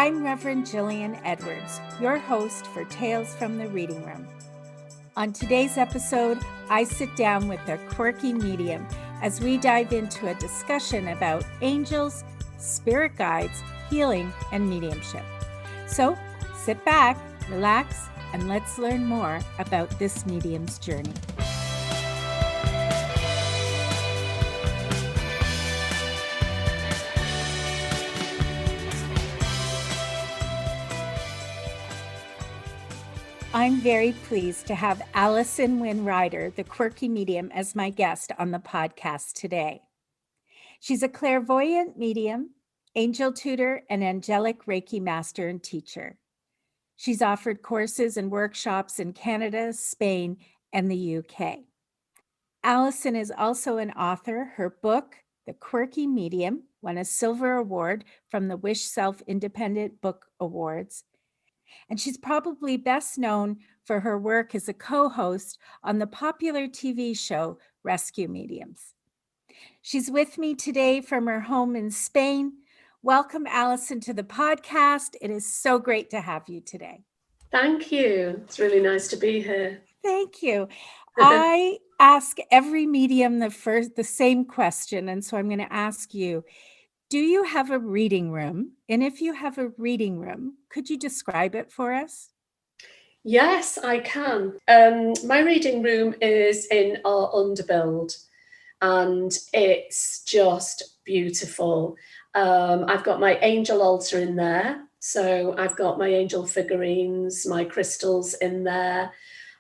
I'm Reverend Jillian Edwards, your host for Tales from the Reading Room. On today's episode, I sit down with the Quirky Medium as we dive into a discussion about angels, spirit guides, healing, and mediumship. So sit back, relax, and let's learn more about this medium's journey. I'm very pleased to have Alison Wynne-Ryder, the Quirky Medium, as my guest on the podcast today. She's a clairvoyant medium, angel tutor, and angelic Reiki master and teacher. She's offered courses and workshops in Canada, Spain, and the UK. Alison is also an author. Her book, The Quirky Medium, won a silver award from the Wish Self Independent Book Awards. And she's probably best known for her work as a co-host on the popular TV show Rescue Mediums. She's with me today from her home in Spain. Welcome, Alison, to the podcast. It is so great to have you today. Thank you. It's really nice to be here. Thank you. I ask every medium the same question, and so I'm going to ask you, do you have a reading room? And if you have a reading room, could you describe it for us? Yes, I can. My reading room is in our underbuild, and it's just beautiful. I've got my angel altar in there. So I've got my angel figurines, my crystals in there.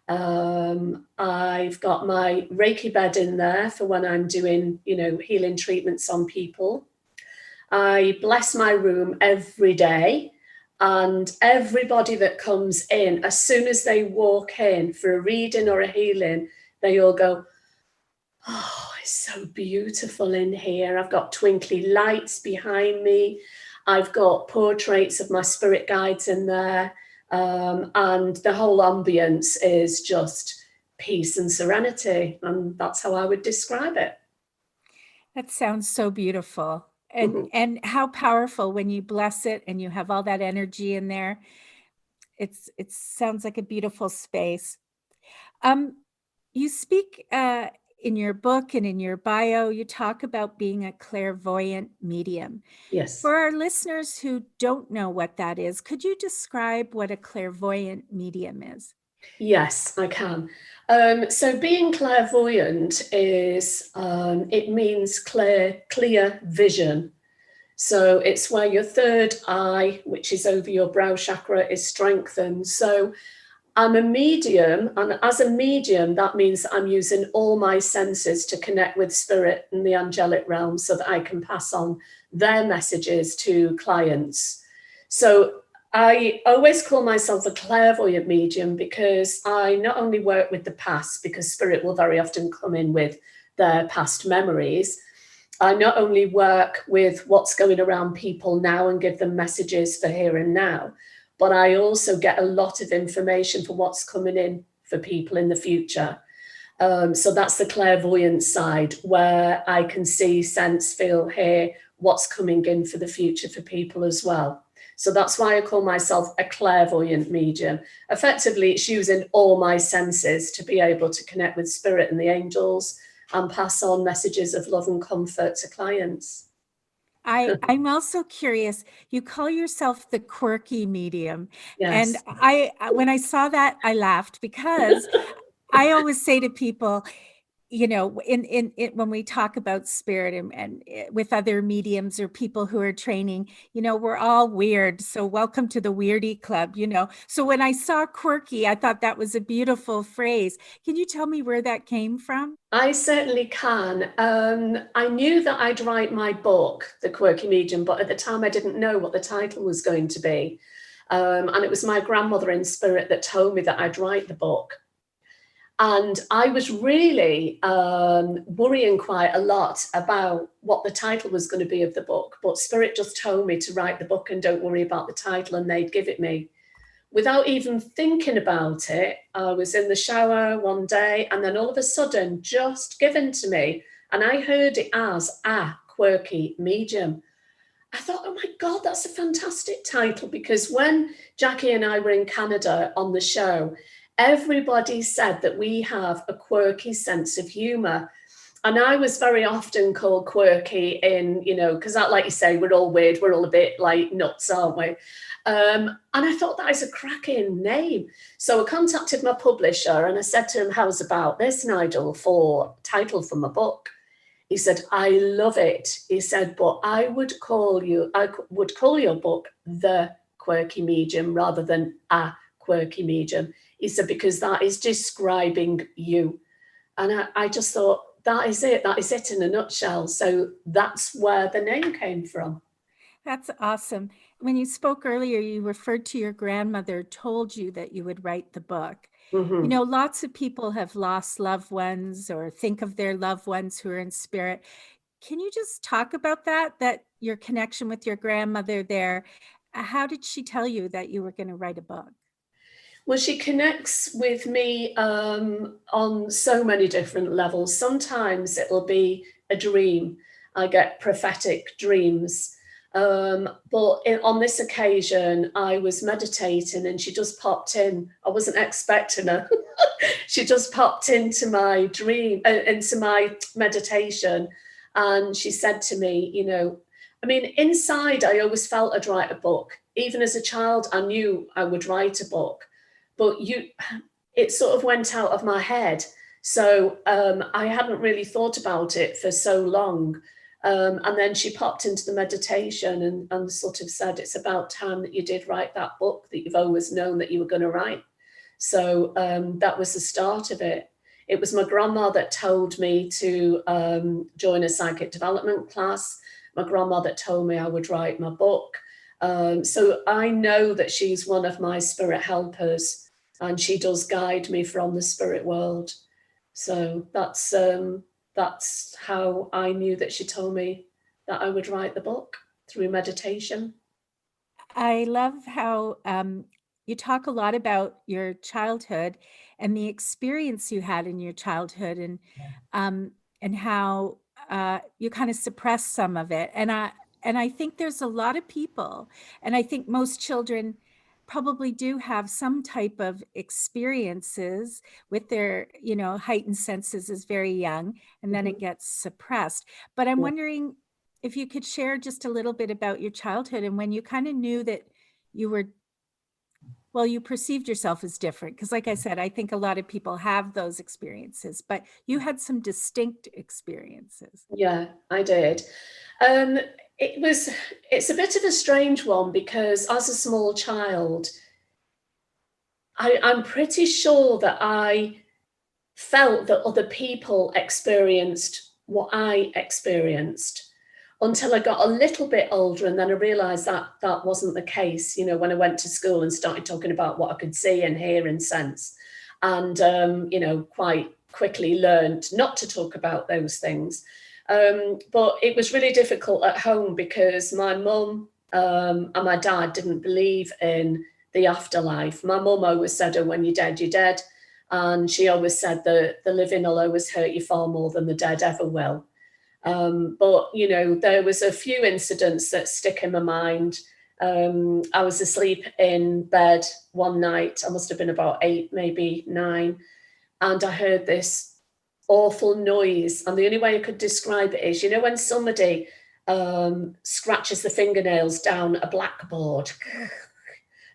I've got my Reiki bed in there for when I'm doing, healing treatments on people. I bless my room every day, and everybody that comes in, as soon as they walk in for a reading or a healing, they all go, "Oh, it's so beautiful in here. I've got twinkly lights behind me. I've got portraits of my spirit guides in there. And the whole ambience is just peace and serenity." And that's how I would describe it. That sounds so beautiful. And how powerful when you bless it and you have all that energy in there. It sounds like a beautiful space. You speak in your book and in your bio, you talk about being a clairvoyant medium. Yes. For our listeners who don't know what that is, could you describe what a clairvoyant medium is? Yes, I can. So being clairvoyant is, it means clear vision. So it's where your third eye, which is over your brow chakra, is strengthened. So I'm a medium, and as a medium, that means I'm using all my senses to connect with spirit and the angelic realm so that I can pass on their messages to clients. So I always call myself a clairvoyant medium because I not only work with the past, because spirit will very often come in with their past memories. I not only work with what's going around people now and give them messages for here and now, but I also get a lot of information for what's coming in for people in the future. So that's the clairvoyant side, where I can see, sense, feel, hear what's coming in for the future for people as well. So that's why I call myself a clairvoyant medium. Effectively, it's using all my senses to be able to connect with spirit and the angels and pass on messages of love and comfort to clients. I'm also curious, you call yourself the Quirky Medium. Yes. And when I saw that, I laughed because I always say to people, in when we talk about spirit and with other mediums or people who are training, we're all weird. So welcome to the Weirdy Club, So when I saw quirky, I thought that was a beautiful phrase. Can you tell me where that came from? I certainly can. I knew that I'd write my book, The Quirky Medium, but at the time I didn't know what the title was going to be. And it was my grandmother in spirit that told me that I'd write the book. And I was really worrying quite a lot about what the title was going to be of the book. But Spirit just told me to write the book and don't worry about the title, and they'd give it me. Without even thinking about it, I was in the shower one day, and then all of a sudden, just given to me, and I heard it as a quirky medium. I thought, oh my God, that's a fantastic title, because when Jackie and I were in Canada on the show, everybody said that we have a quirky sense of humor. And I was very often called quirky in, because like you say, we're all weird, we're all a bit like nuts, aren't we? And I thought that is a cracking name. So I contacted my publisher and I said to him, how's about this, Nigel, for title for my book? He said, I love it. He said, but I would call your book The Quirky Medium rather than A Quirky Medium. He said, because that is describing you. And I just thought, that is it in a nutshell. So that's where the name came from. That's awesome. When you spoke earlier, you referred to your grandmother told you that you would write the book. Mm-hmm. Lots of people have lost loved ones or think of their loved ones who are in spirit. Can you just talk about that your connection with your grandmother there? How did she tell you that you were going to write a book? Well, she connects with me on so many different levels. Sometimes it'll be a dream. I get prophetic dreams. But on this occasion, I was meditating and she just popped in. I wasn't expecting her. She just popped into my dream, into my meditation. And she said to me, inside, I always felt I'd write a book. Even as a child, I knew I would write a book. But it sort of went out of my head. So I hadn't really thought about it for so long. And then she popped into the meditation and sort of said, it's about time that you did write that book that you've always known that you were going to write. So that was the start of it. It was my grandma that told me to join a psychic development class. My grandma that told me I would write my book. So I know that she's one of my spirit helpers and she does guide me from the spirit world. So that's how I knew that she told me that I would write the book, through meditation. I love how you talk a lot about your childhood and the experience you had in your childhood, and how you kind of suppress some of it. And I think there's a lot of people, and I think most children probably do have some type of experiences with their, heightened senses as very young, and then it gets suppressed. But I'm wondering if you could share just a little bit about your childhood and when you kind of knew that you perceived yourself as different. Because like I said, I think a lot of people have those experiences, but you had some distinct experiences. Yeah, I did. It's a bit of a strange one, because as a small child, I'm pretty sure that I felt that other people experienced what I experienced until I got a little bit older. And then I realized that that wasn't the case, when I went to school and started talking about what I could see and hear and sense. And, quite quickly learned not to talk about those things. But it was really difficult at home because my mum and my dad didn't believe in the afterlife. My mum always said, oh, when you're dead, you're dead. And she always said that the living will always hurt you far more than the dead ever will. But, there was a few incidents that stick in my mind. I was asleep in bed one night. I must have been about 8, maybe 9. And I heard this awful noise. And the only way I could describe it is, when somebody scratches the fingernails down a blackboard,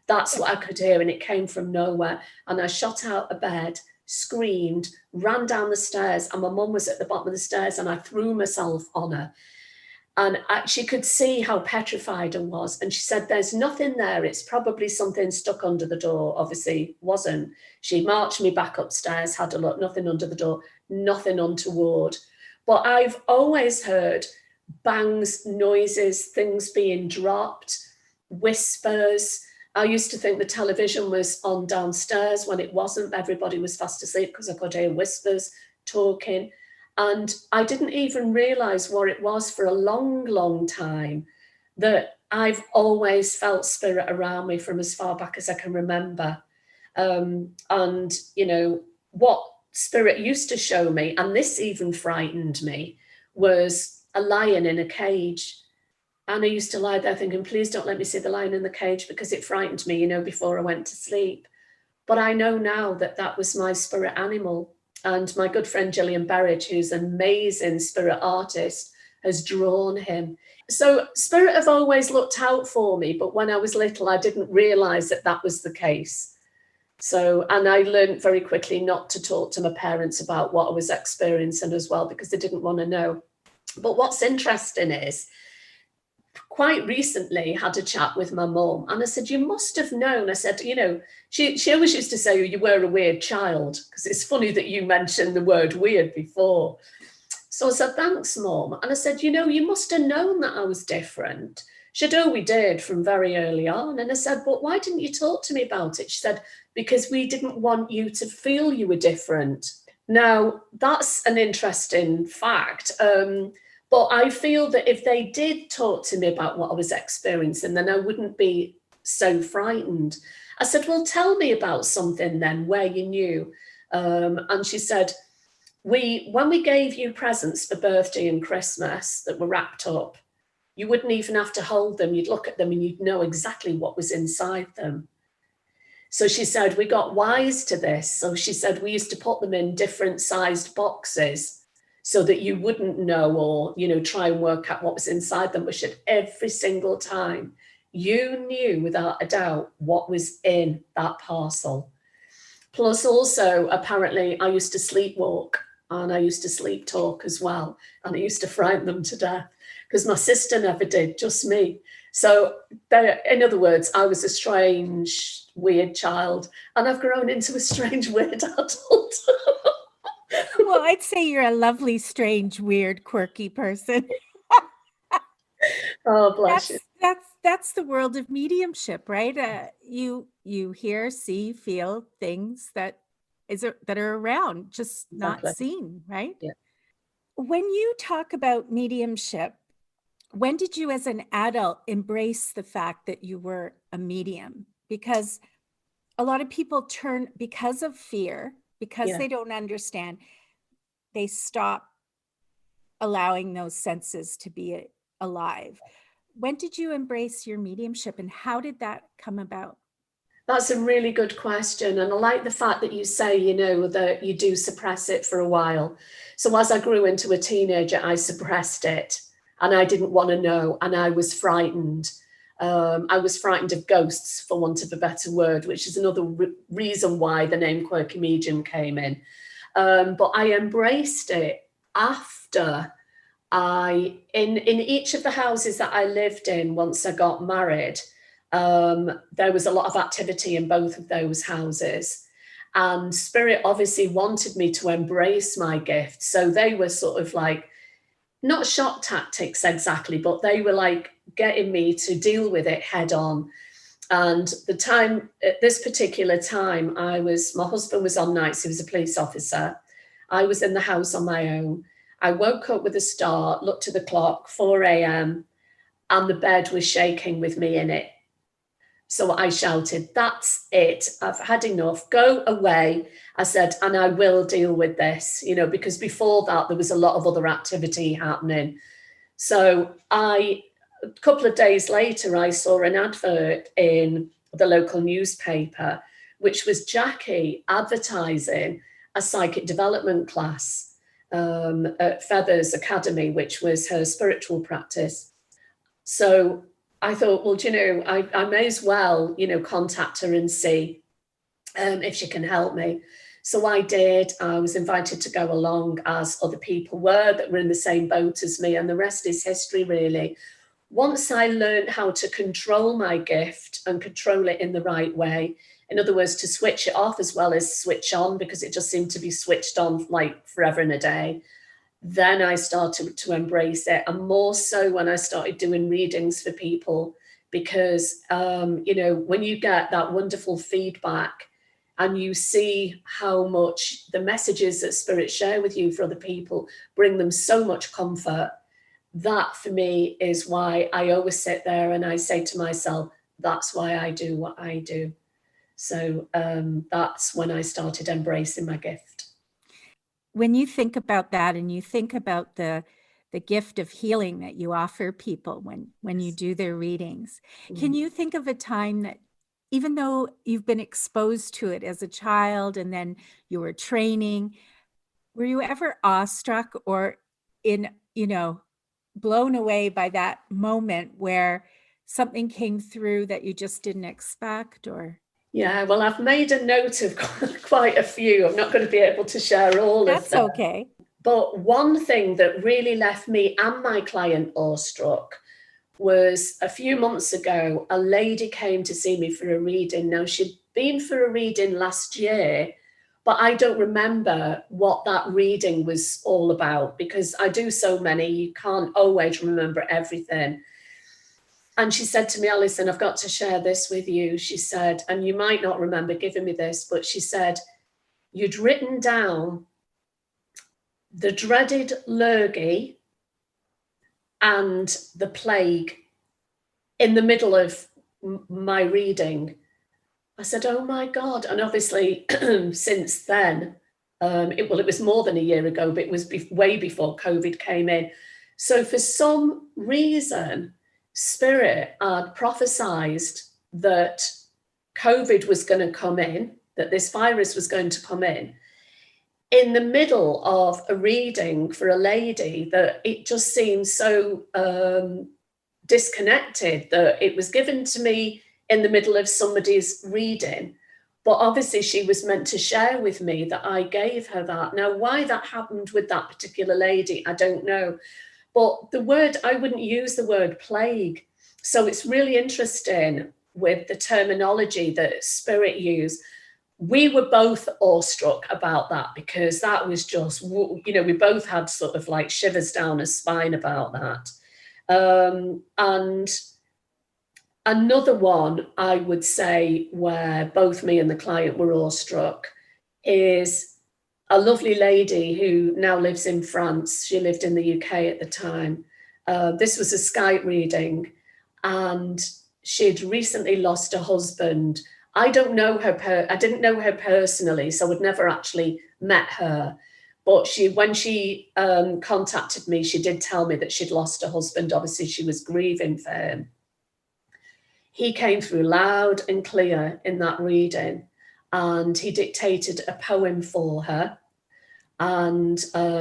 that's what I could hear. And it came from nowhere. And I shot out of bed, screamed, ran down the stairs, and my mum was at the bottom of the stairs, and I threw myself on her. And she could see how petrified I was. And she said, there's nothing there. It's probably something stuck under the door. Obviously wasn't. She marched me back upstairs, had a look, nothing under the door, nothing untoward. But I've always heard bangs, noises, things being dropped, whispers. I used to think the television was on downstairs when it wasn't. Everybody was fast asleep because I could hear whispers, talking. And I didn't even realize what it was for a long, long time, that I've always felt spirit around me from as far back as I can remember. And, what spirit used to show me, and this even frightened me, was a lion in a cage. And I used to lie there thinking, please don't let me see the lion in the cage, because it frightened me, before I went to sleep. But I know now that that was my spirit animal. And my good friend Gillian Berridge, who's an amazing spirit artist, has drawn him. So spirit have always looked out for me, but when I was little, I didn't realize that that was the case. So, and I learned very quickly not to talk to my parents about what I was experiencing as well, because they didn't want to know. But what's interesting is, quite recently had a chat with my mum, and I said, you must have known. I said, she always used to say, you were a weird child, because it's funny that you mentioned the word weird before. So I said, thanks, Mum. And I said, you must have known that I was different. She said, oh, we did from very early on. And I said, but why didn't you talk to me about it? She said, because we didn't want you to feel you were different. Now, that's an interesting fact. But I feel that if they did talk to me about what I was experiencing, then I wouldn't be so frightened. I said, well, tell me about something then where you knew. And she said, when we gave you presents for birthday and Christmas that were wrapped up, you wouldn't even have to hold them. You'd look at them and you'd know exactly what was inside them. So she said, we got wise to this. So she said, we used to put them in different sized boxes so that you wouldn't know, or, try and work out what was inside them. But she said, every single time you knew without a doubt what was in that parcel. Plus also, apparently, I used to sleepwalk and I used to sleep talk as well. And I used to frighten them to death, because my sister never did, just me. So in other words, I was a strange, weird child, and I've grown into a strange, weird adult. Well, I'd say you're a lovely, strange, weird, quirky person. Oh, bless you. That's the world of mediumship, right? You hear, see, feel things that are around, just not Exactly. seen, right? Yeah. When you talk about mediumship, when did you as an adult embrace the fact that you were a medium? Because a lot of people turn, because of fear, because Yeah. they don't understand, they stop allowing those senses to be alive. When did you embrace your mediumship, and how did that come about? That's a really good question. And I like the fact that you say, that you do suppress it for a while. So as I grew into a teenager, I suppressed it and I didn't want to know. And I was frightened. I was frightened of ghosts, for want of a better word, which is another reason why the name Quirky Medium came in. But I embraced it after in each of the houses that I lived in once I got married. There was a lot of activity in both of those houses, and Spirit obviously wanted me to embrace my gift. So they were sort of like, not shock tactics exactly, but they were like getting me to deal with it head on. And at this particular time, my husband was on nights, he was a police officer. I was in the house on my own. I woke up with a start, looked at the clock, 4 a.m., and the bed was shaking with me in it. So I shouted, that's it. I've had enough. Go away. I said, and I will deal with this, because before that, there was a lot of other activity happening. So a couple of days later, I saw an advert in the local newspaper, which was Jackie advertising a psychic development class at Feathers Academy, which was her spiritual practice. So I thought, well, I may as well, contact her and see if she can help me. So I did. I was invited to go along, as other people were that were in the same boat as me, and the rest is history, really. Once I learned how to control my gift and control it in the right way, in other words, to switch it off as well as switch on, because it just seemed to be switched on like forever and a day, then I started to embrace it. And more so when I started doing readings for people, because, when you get that wonderful feedback and you see how much the messages that Spirit share with you for other people bring them so much comfort, that for me is why I always sit there and I say to myself, that's why I do what I do. So that's when I started embracing my gift. When you think about that, and you think about the the gift of healing that you offer people when you do their readings. Can you think of a time that, even though you've been exposed to it as a child and then you were training, were you ever awestruck or blown away by that moment where something came through that you just didn't expect? Or Yeah, well, I've made a note of quite a few. I'm not going to be able to share all of them. That's okay. But one thing that really left me and my client awestruck was a few months ago, a lady came to see me for a reading. Now, she'd been for a reading last year, but I don't remember what that reading was all about because I do so many, you can't always remember everything. And she said to me, Alison, I've got to share this with you. She said, and you might not remember giving me this, but she said, you'd written down the dreaded lurgy and the plague in the middle of my reading. I said, oh my God. And obviously since then, it was more than a year ago, but it was way before COVID came in. So for some reason, Spirit had prophesied that COVID was going to come in, that this virus was going to come in the middle of a reading for a lady, that it just seemed so disconnected that it was given to me in the middle of somebody's reading. But obviously she was meant to share with me that I gave her that. Now, why that happened with that particular lady, I don't know. But I wouldn't use the word plague. So it's really interesting with the terminology that Spirit used. We were both awestruck about that because that was just, we both had sort of like shivers down our spine about that. And another one I would say where both me and the client were awestruck is a lovely lady who now lives in France. She lived in the UK at the time. This was a Skype reading, and she'd recently lost her husband. I don't know her. I didn't know her personally, so I'd never actually met her. But when she contacted me, she did tell me that she'd lost her husband. Obviously, she was grieving for him. He came through loud and clear in that reading, and he dictated a poem for her. And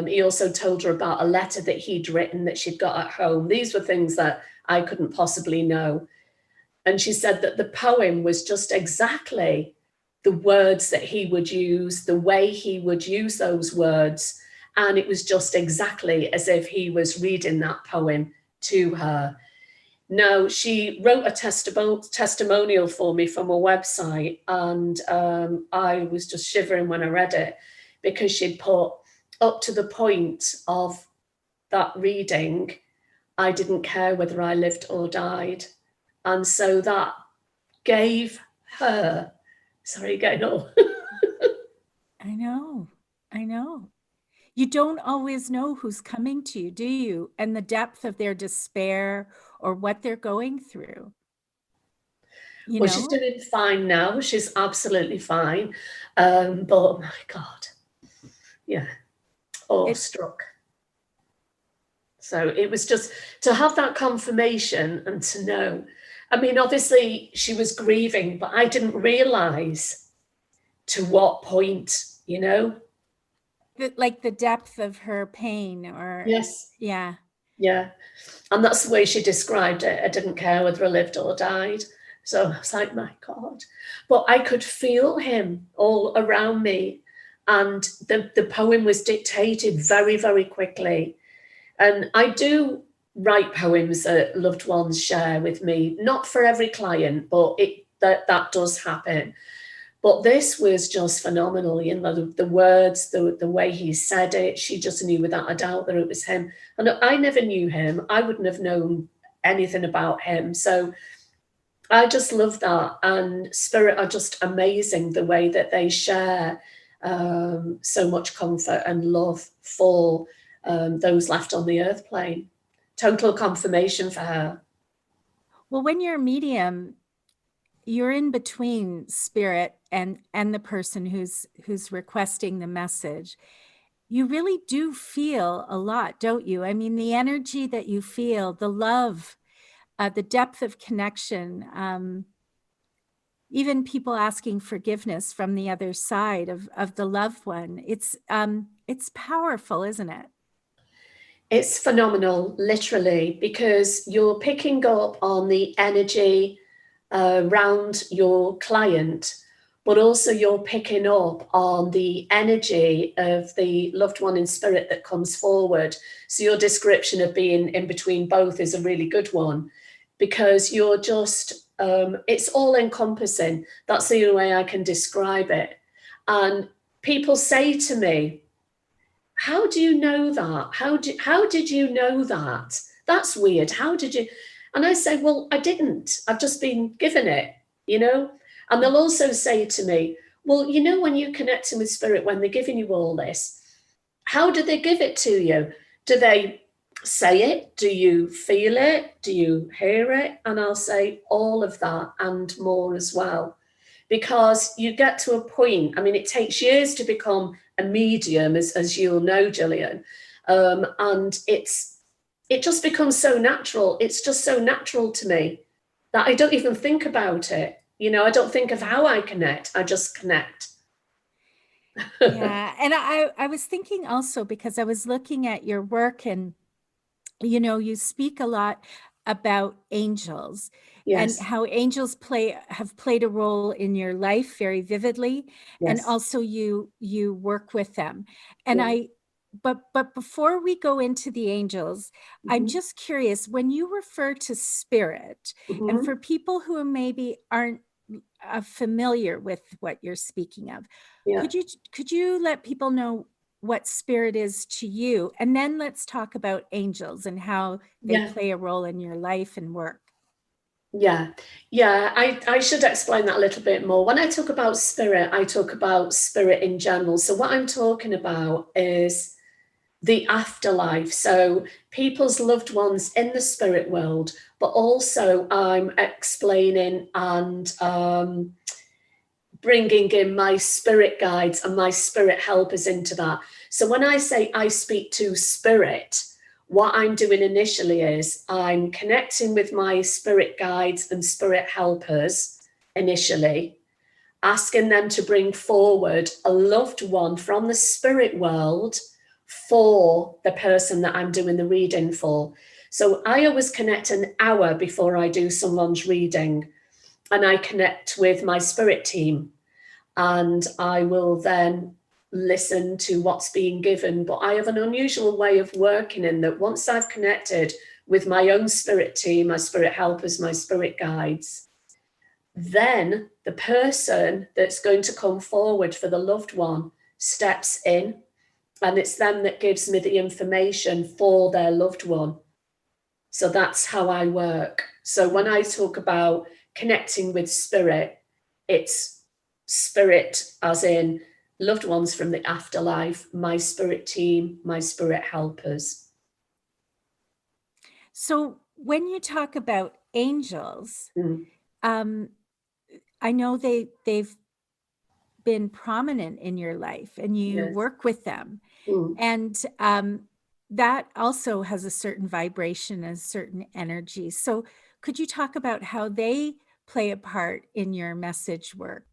he also told her about a letter that he'd written that she'd got at home. These were things that I couldn't possibly know. And she said that the poem was just exactly the words that he would use, the way he would use those words. And it was just exactly as if he was reading that poem to her. Now, she wrote a testimonial for me from a website, and I was just shivering when I read it, because she'd put, up to the point of that reading, I didn't care whether I lived or died. And so that gave her, sorry, getting all. I know. You don't always know who's coming to you, do you? And the depth of their despair or what they're going through. Well, she's doing fine now. She's absolutely fine. But oh my God. Yeah. Awestruck. So it was just to have that confirmation and to know. I mean, obviously she was grieving, but I didn't realize to what point, Like the depth of her pain, or yes. Yeah. And that's the way she described it. I didn't care whether I lived or died. So I was like, my God. But I could feel him all around me. And the poem was dictated very, very quickly. And I do write poems that loved ones share with me, not for every client, but that does happen. But this was just phenomenal. The words, the way he said it, she just knew without a doubt that it was him. And I never knew him. I wouldn't have known anything about him. So I just love that. And Spirit are just amazing, the way that they share so much comfort and love for those left on the earth plane. Total confirmation for her. Well, when you're a medium, you're in between Spirit and the person who's requesting the message. you really do feel a lot, don't you? I mean, the energy that you feel, the love, the depth of connection, even people asking forgiveness from the other side of the loved one. It's powerful, isn't it? It's phenomenal, literally, because you're picking up on the energy around your client, but also you're picking up on the energy of the loved one in spirit that comes forward. So your description of being in between both is a really good one, because you're just, it's all encompassing. That's the only way I can describe it. And people say to me, how do you know that? How did you know that? That's weird. How did you? And I say, well, I didn't. I've just been given it, you know? And they'll also say to me, well, you know, when you're connecting with spirit, when they're giving you all this, how do they give it to you? Do they say it? Do you feel it? Do you hear it? And I'll say all of that and more as well. Because you get to a point, I mean, it takes years to become a medium, as you'll know, Gillian. And it just becomes so natural. It's just so natural to me that I don't even think about it. You know, I don't think of how I connect. I just connect. Yeah. And I was thinking also, because I was looking at your work, and, you know, you speak a lot about angels and Yes, how angels have played a role in your life very vividly. And yes. also you work with them. And Yeah. but before we go into the angels, I'm Mhm, just curious, when you refer to spirit, and mhm. for people who maybe aren't familiar with what you're speaking of, Yeah, could you let people know what spirit is to you? And then let's talk about angels and how they yeah, play a role in your life and work. yeah, yeah. I should explain that a little bit more. When I talk about spirit, I talk about spirit in general. So what I'm talking about is the afterlife. So people's loved ones in the spirit world, but also I'm explaining and bringing in my spirit guides and my spirit helpers into that. So when I say I speak to spirit, what I'm doing initially is I'm connecting with my spirit guides and spirit helpers initially, asking them to bring forward a loved one from the spirit world for the person that I'm doing the reading for. So I always connect an hour before I do someone's reading, and I connect with my spirit team, and I will then listen to what's being given. But I have an unusual way of working in that once I've connected with my own spirit team, my spirit helpers, my spirit guides, then the person that's going to come forward for the loved one steps in, and it's them that gives me the information for their loved one. So that's how I work. So when I talk about connecting with spirit, it's spirit as in loved ones from the afterlife, my spirit team, my spirit helpers. So when you talk about angels, Mm, um, I know they've been prominent in your life and you yes. work with them. Mm. And that also has a certain vibration, a certain energy. So could you talk about how they play a part in your message work?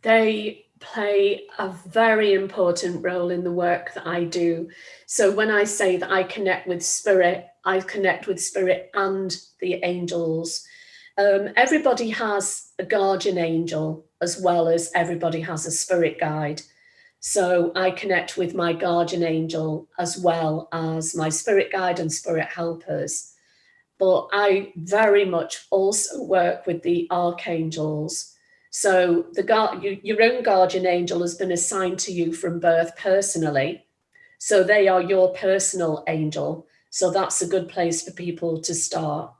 They play a very important role in the work that I do. So when I say that I connect with spirit and the angels. Everybody has a guardian angel as well as everybody has a spirit guide. So I connect with my guardian angel as well as my spirit guide and spirit helpers. But I very much also work with the archangels. So your own guardian angel has been assigned to you from birth personally. So they are your personal angel. So that's a good place for people to start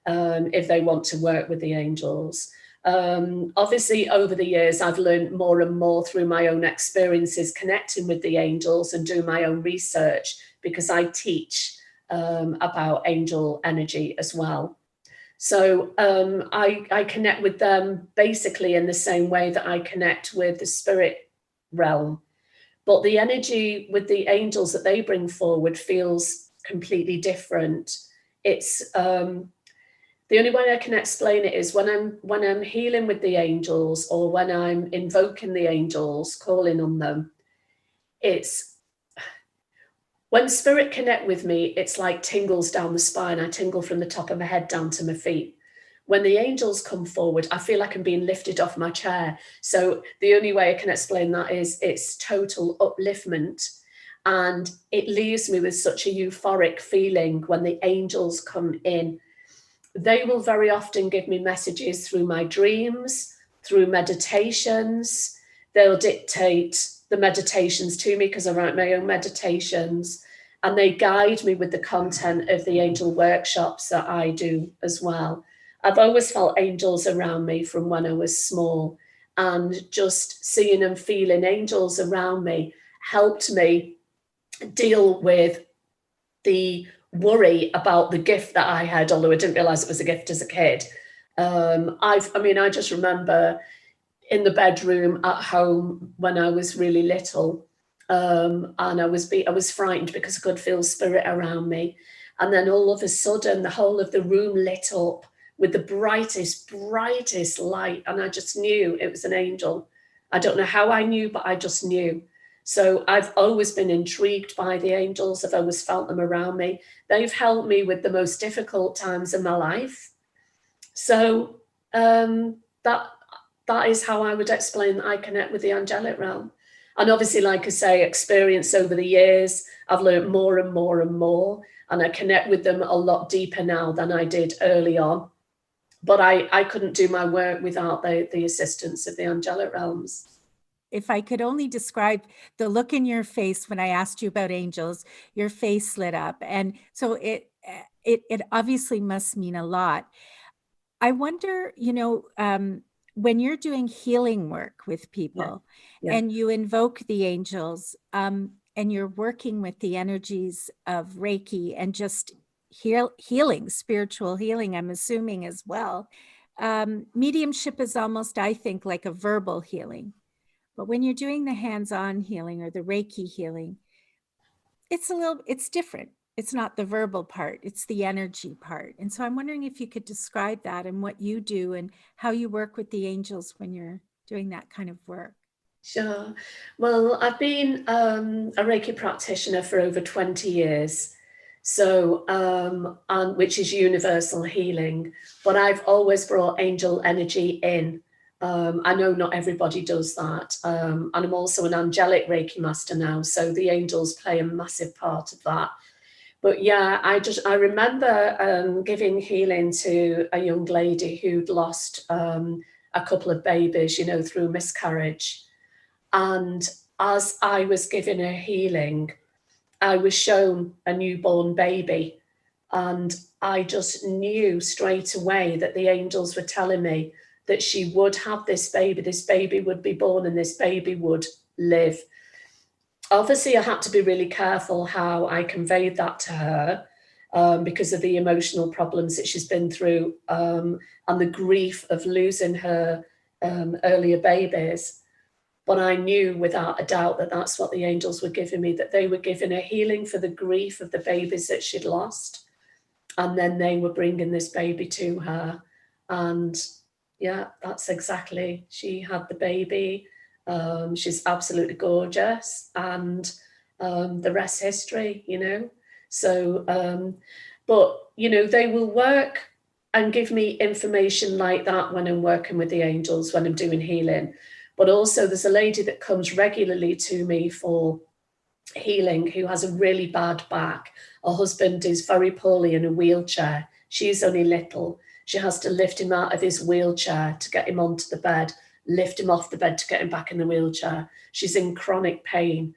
if they want to work with the angels. Obviously, over the years, I've learned more and more through my own experiences connecting with the angels and do my own research, because I teach about angel energy as well. So I connect with them basically in the same way that I connect with the spirit realm. but the energy with the angels that they bring forward feels completely different. It's the only way I can explain it is when I'm healing with the angels, or when I'm invoking the angels, calling on them. It's when spirit connect with me, it's like tingles down the spine. I tingle from the top of my head down to my feet. When the angels come forward, I feel like I'm being lifted off my chair. So the only way I can explain that is it's total upliftment. And it leaves me with such a euphoric feeling when the angels come in. They will very often give me messages through my dreams, through meditations. They'll dictate the meditations to me because I write my own meditations, and they guide me with the content of the angel workshops that I do as well. I've always felt angels around me from when I was small, and just seeing and feeling angels around me helped me deal with the worry about the gift that I had, although I didn't realize it was a gift as a kid. I just remember in the bedroom at home when I was really little, and I was frightened because I could feel spirit around me. And then all of a sudden, the whole of the room lit up with the brightest light. And I just knew it was an angel. I don't know how I knew, but I just knew. So I've always been intrigued by the angels. I've always felt them around me. They've helped me with the most difficult times in my life. So that is how I would explain that I connect with the angelic realm. And obviously, like I say, experience over the years, I've learned more and more and more, and I connect with them a lot deeper now than I did early on. But I couldn't do my work without the assistance of the angelic realms. If I could only describe the look in your face when I asked you about angels, your face lit up. And so it obviously must mean a lot. I wonder, when you're doing healing work with people and you invoke the angels, and you're working with the energies of Reiki and just healing, spiritual healing, I'm assuming as well. Mediumship is almost, I think, like a verbal healing. But when you're doing the hands-on healing or the Reiki healing, it's different. It's not the verbal part, it's the energy part. And so I'm wondering if you could describe that and what you do and how you work with the angels when you're doing that kind of work. Sure. Well, I've been a Reiki practitioner for over 20 years. So, and which is universal healing, but I've always brought angel energy in. I know not everybody does that. And I'm also an angelic Reiki master now. So the angels play a massive part of that. But yeah, I remember giving healing to a young lady who'd lost a couple of babies, through miscarriage. And as I was giving her healing, I was shown a newborn baby. And I just knew straight away that the angels were telling me that she would have this baby would be born, and this baby would live. Obviously, I had to be really careful how I conveyed that to her because of the emotional problems that she's been through and the grief of losing her earlier babies. But I knew without a doubt that that's what the angels were giving me, that they were giving her healing for the grief of the babies that she'd lost. And then they were bringing this baby to her. And yeah, that's exactly, she had the baby. She's absolutely gorgeous, and the rest history, So, but, they will work and give me information like that when I'm working with the angels, when I'm doing healing. But also there's a lady that comes regularly to me for healing who has a really bad back. Her husband is very poorly in a wheelchair. She's only little. She has to lift him out of his wheelchair to get him onto the bed, lift him off the bed to get him back in the wheelchair. She's in chronic pain.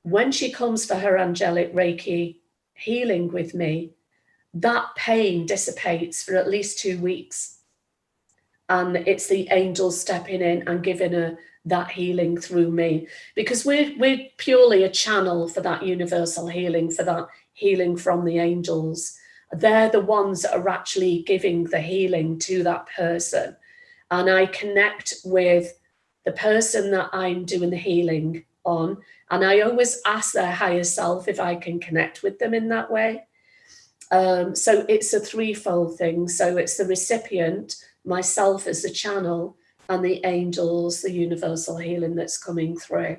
When she comes for her angelic Reiki healing with me, that pain dissipates for at least 2 weeks. And it's the angels stepping in and giving her that healing through me, because we're purely a channel for that universal healing, for that healing from the angels. They're the ones that are actually giving the healing to that person. And I connect with the person that I'm doing the healing on. And I always ask their higher self if I can connect with them in that way. So it's a threefold thing. So it's the recipient, myself as the channel, and the angels, the universal healing that's coming through.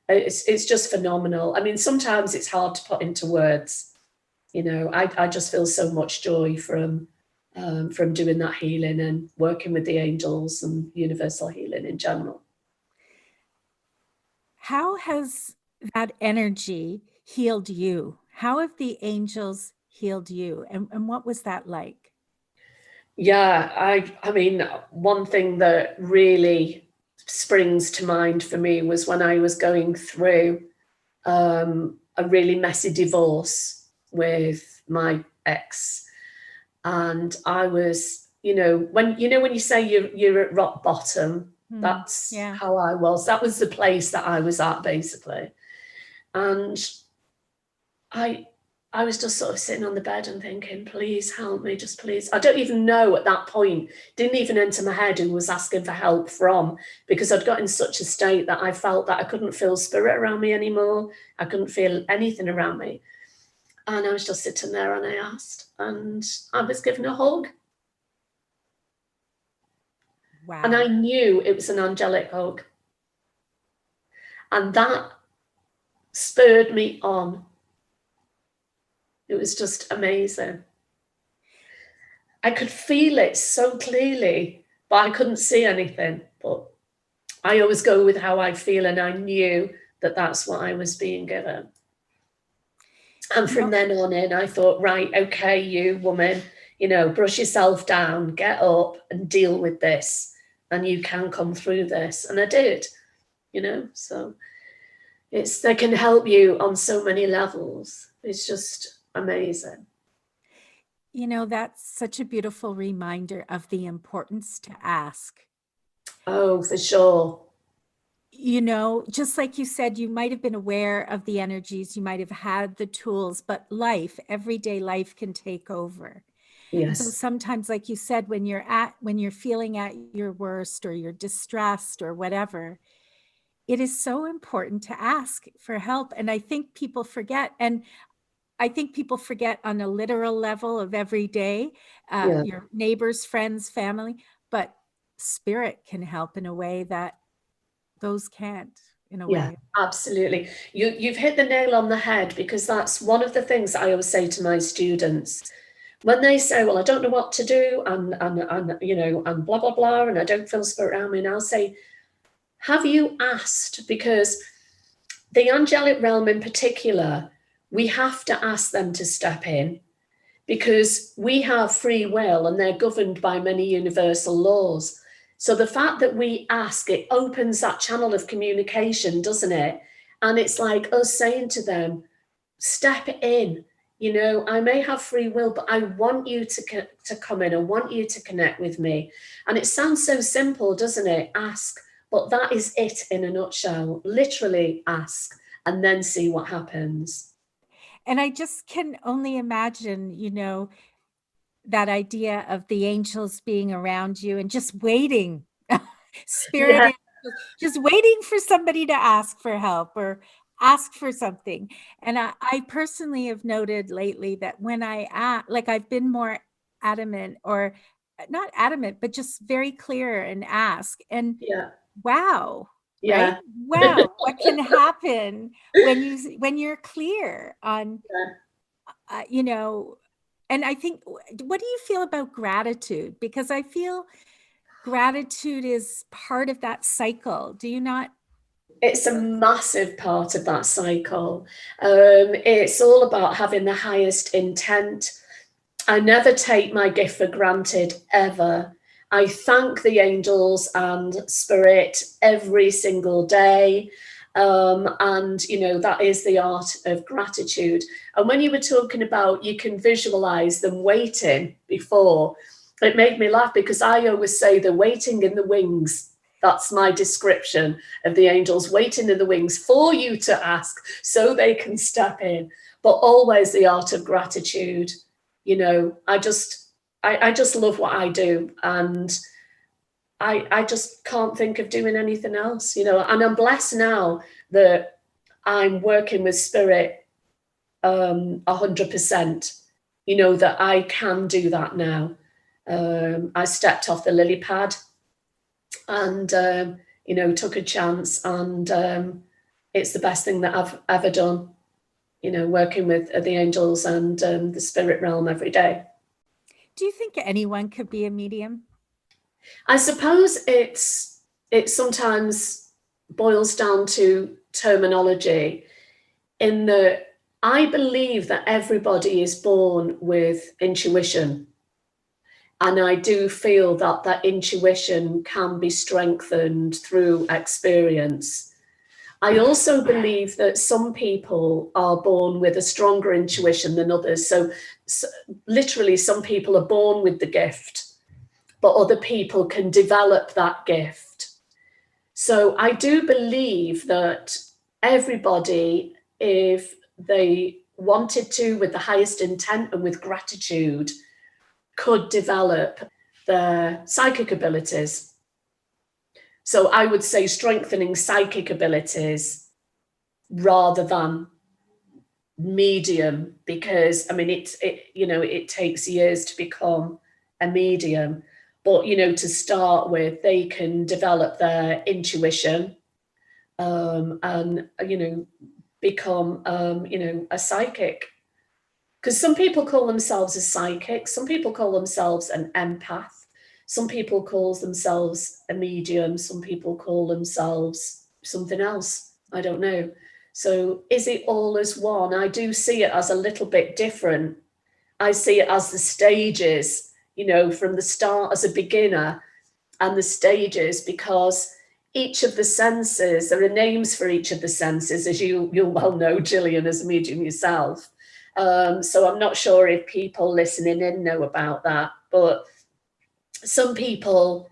It's just phenomenal. I mean, sometimes it's hard to put into words. You know, I just feel so much joy from doing that healing and working with the angels and universal healing in general. How has that energy healed you? How have the angels healed you? And what was that like? Yeah, I mean, one thing that really springs to mind for me was when I was going through a really messy divorce with my ex. And I was, when you say you're at rock bottom, that's how I was. That was the place that I was at, basically. And I was just sort of sitting on the bed and thinking, please help me, just please. I don't even know at that point, didn't even enter my head who was asking for help from, because I'd got in such a state that I felt that I couldn't feel spirit around me anymore. I couldn't feel anything around me. And I was just sitting there and I asked, and I was given a hug. Wow. And I knew it was an angelic hug. And that spurred me on. It was just amazing. I could feel it so clearly, but I couldn't see anything. But I always go with how I feel, and I knew that that's what I was being given. And from then on in, I thought, right, okay, you woman, brush yourself down, get up and deal with this. And you can come through this. And I did, so they can help you on so many levels. It's just amazing. That's such a beautiful reminder of the importance to ask. Oh, for sure. Just like you said, you might have been aware of the energies, you might have had the tools, but everyday life can take over. Yes. So sometimes, like you said, when you're feeling at your worst or you're distressed or whatever, it is so important to ask for help. And I think people forget. And I think people forget on a literal level of every day, your neighbors, friends, family, but spirit can help in a way that those can't, in a way. Absolutely. You've hit the nail on the head, because that's one of the things I always say to my students. When they say, well, I don't know what to do, and blah, blah, blah, and I don't feel spirit around me, and I'll say, have you asked? Because the angelic realm in particular, we have to ask them to step in, because we have free will and they're governed by many universal laws. So the fact that we ask, it opens that channel of communication, doesn't it? And it's like us saying to them, step in. I may have free will, but I want you to come in. I want you to connect with me. And it sounds so simple, doesn't it? Ask. But that is it in a nutshell. Literally ask and then see what happens. And I just can only imagine, that idea of the angels being around you and just waiting, spirit, just waiting for somebody to ask for help or ask for something. And I personally have noted lately that when I've been more adamant, or not adamant, but just very clear and ask. And wow. Yeah. Right? Wow, what can happen when you're clear on, and I think, what do you feel about gratitude? Because I feel gratitude is part of that cycle. Do you not? It's a massive part of that cycle. It's all about having the highest intent. I never take my gift for granted, ever. I thank the angels and spirit every single day. And, that is the art of gratitude. And when you were talking about, you can visualize them waiting before, it made me laugh, because I always say they're waiting in the wings. That's my description of the angels, waiting in the wings for you to ask so they can step in. But always the art of gratitude. I just love what I do. And I just can't think of doing anything else, you know. And I'm blessed now that I'm working with spirit 100%, you know, that I can do that now. I stepped off the lily pad and, you know, took a chance, and it's the best thing that I've ever done, you know, working with the angels and the spirit realm every day. Do you think anyone could be a medium? I suppose it sometimes boils down to terminology, in that I believe that everybody is born with intuition. And I do feel that that intuition can be strengthened through experience. I also believe that some people are born with a stronger intuition than others. So literally, some people are born with the gift, but other people can develop that gift. So I do believe that everybody, if they wanted to, with the highest intent and with gratitude, could develop their psychic abilities. So I would say strengthening psychic abilities rather than medium, because I mean it takes years to become a medium, but you know, to start with, they can develop their intuition, and you know, become you know, a psychic. Because some people call themselves a psychic, some people call themselves an empath, some people call themselves a medium, some people call themselves something else. I don't know. So is it all as one? I do see it as a little bit different. I see it as the stages, you know, from the start as a beginner, and the stages, because each of the senses, there are names for each of the senses, as you'll well know, Gillian, as a medium yourself. So I'm not sure if people listening in know about that, but some people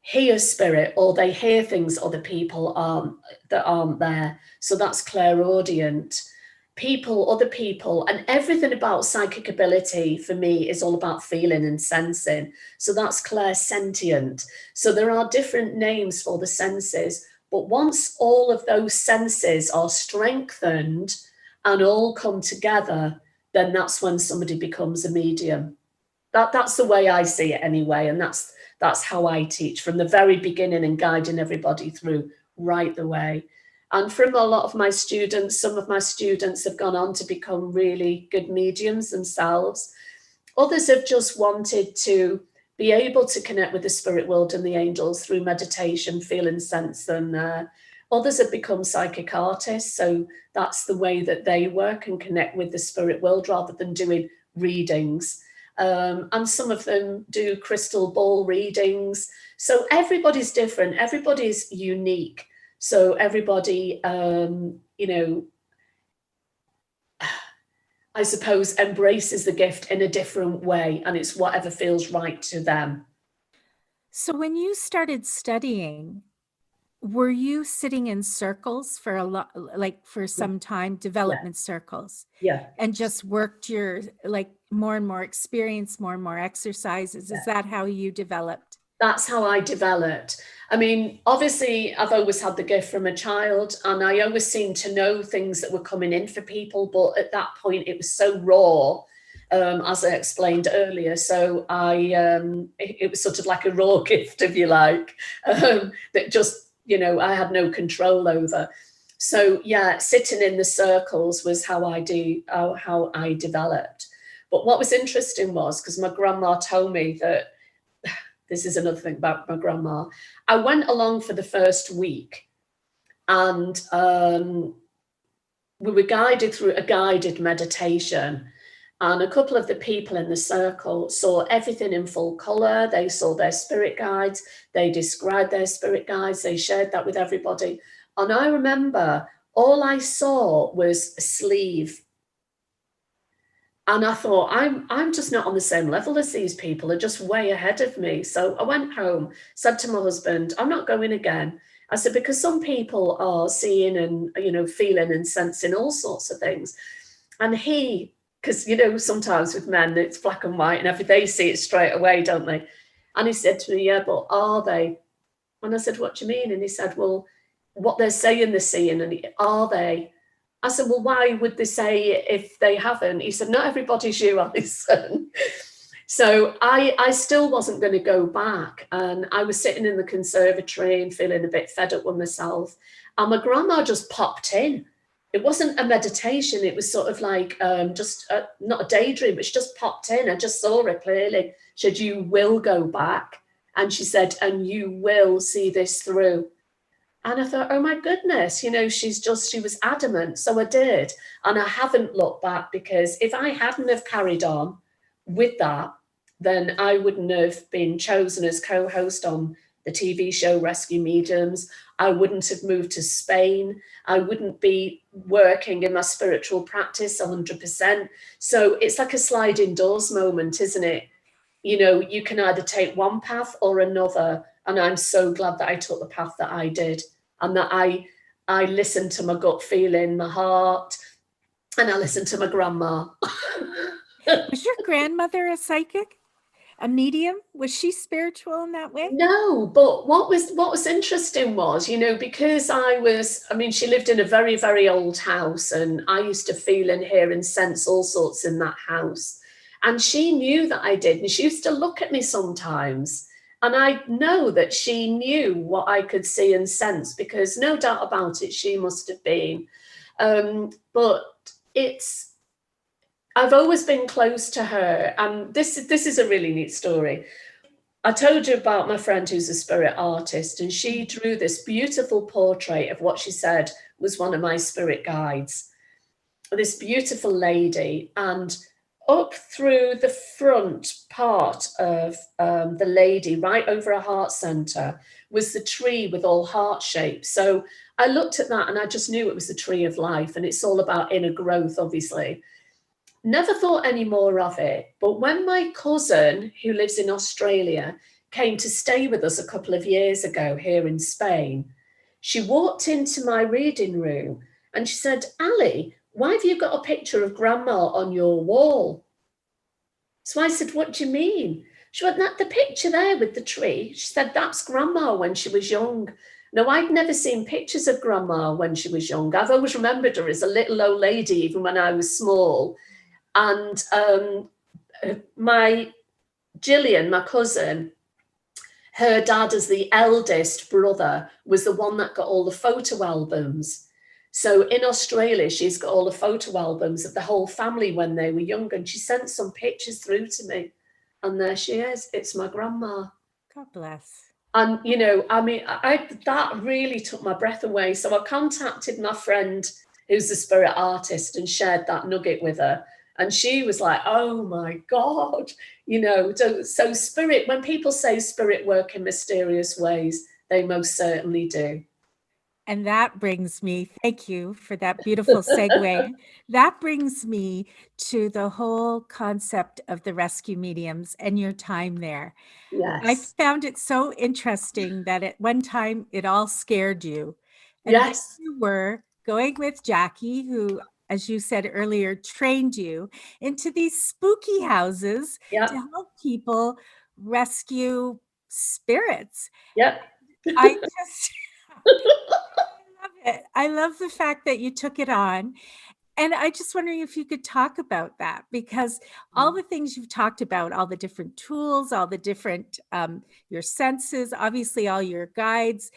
hear spirit, or they hear things other people that aren't there. So that's clairaudient. Other people, and everything about psychic ability for me is all about feeling and sensing. So that's clairsentient. So there are different names for the senses, but once all of those senses are strengthened and all come together, then that's when somebody becomes a medium. That's the way I see it anyway, and that's how I teach from the very beginning, and guiding everybody through right the way. And from a lot of my students, some of my students have gone on to become really good mediums themselves. Others have just wanted to be able to connect with the spirit world and the angels through meditation, feel and sense them. Others have become psychic artists, so that's the way that they work and connect with the spirit world rather than doing readings. And some of them do crystal ball readings. So everybody's different, everybody's unique. So everybody, you know, I suppose embraces the gift in a different way, and it's whatever feels right to them. So when you started studying, were you sitting in circles for a lot, like for some time, development circles? Yeah. And just worked your, like, more and more experience, more and more exercises? Is that how you developed? That's how I developed. I mean, obviously, I've always had the gift from a child, and I always seemed to know things that were coming in for people. But at that point, it was so raw, as I explained earlier. So it was sort of like a raw gift, if you like, that just, you know, I had no control over. So yeah, sitting in the circles was how I developed. But what was interesting was, because my grandma told me that, this is another thing about my grandma, I went along for the first week, and we were guided through a guided meditation. And a couple of the people in the circle saw everything in full color. They saw their spirit guides. They described their spirit guides. They shared that with everybody. And I remember all I saw was a sleeve. And I thought, I'm just not on the same level as these people. They're just way ahead of me. So I went home, said to my husband, I'm not going again. I said, because some people are seeing and, you know, feeling and sensing all sorts of things. And because, you know, sometimes with men, it's black and white, and they see it straight away, don't they? And he said to me, yeah, but are they? And I said, what do you mean? And he said, well, what they're saying they're seeing, and are they? I said, well, why would they say it if they haven't? He said, not everybody's you, Alison. So I still wasn't going to go back. And I was sitting in the conservatory and feeling a bit fed up with myself. And my grandma just popped in. It wasn't a meditation. It was sort of like not a daydream, but she just popped in. I just saw her clearly. She said, you will go back. And she said, and you will see this through. And I thought, oh my goodness, you know, she was adamant. So I did. And I haven't looked back, because if I hadn't have carried on with that, then I wouldn't have been chosen as co-host on the TV show Rescue Mediums. I wouldn't have moved to Spain. I wouldn't be working in my spiritual practice 100%. So it's like a sliding doors moment, isn't it? You know, you can either take one path or another. And I'm so glad that I took the path that I did, and that I listened to my gut feeling, my heart, and I listened to my grandma. Was your grandmother a psychic? A medium? Was she spiritual in that way? No, but what was interesting was, you know, because she lived in a very, very old house, and I used to feel and hear and sense all sorts in that house. And she knew that I did. And she used to look at me sometimes. And I know that she knew what I could see and sense, because no doubt about it, she must have been. But I've always been close to her. And this is a really neat story. I told you about my friend who's a spirit artist, and she drew this beautiful portrait of what she said was one of my spirit guides. This beautiful lady, and up through the front part of the lady, right over her heart center, was the tree with all heart shapes. So I looked at that and I just knew it was the tree of life, and it's all about inner growth, obviously. Never thought any more of it. But when my cousin, who lives in Australia, came to stay with us a couple of years ago here in Spain, she walked into my reading room and she said, Ali, why have you got a picture of Grandma on your wall? So I said, what do you mean? She went, that the picture there with the tree. She said, that's Grandma when she was young. Now, I'd never seen pictures of Grandma when she was young. I've always remembered her as a little old lady, even when I was small. And my Gillian, my cousin, her dad, as the eldest brother, was the one that got all the photo albums. So in Australia, she's got all the photo albums of the whole family when they were young, and she sent some pictures through to me. And there she is. It's my grandma. God bless. And, you know, I mean, that really took my breath away. So I contacted my friend who's a spirit artist and shared that nugget with her. And she was like, oh, my God, you know, so spirit, when people say spirit work in mysterious ways, they most certainly do. And that brings me, thank you for that beautiful segue. That brings me to the whole concept of the rescue mediums and your time there. Yes. I found it so interesting that at one time it all scared you. And Yes. then you were going with Jackie, who, as you said earlier, trained you into these spooky houses Yep. to help people rescue spirits. Yep. I just... I love the fact that you took it on. And I just wondering if you could talk about that, because all the things you've talked about, all the different tools, all the different, your senses, obviously all your guides,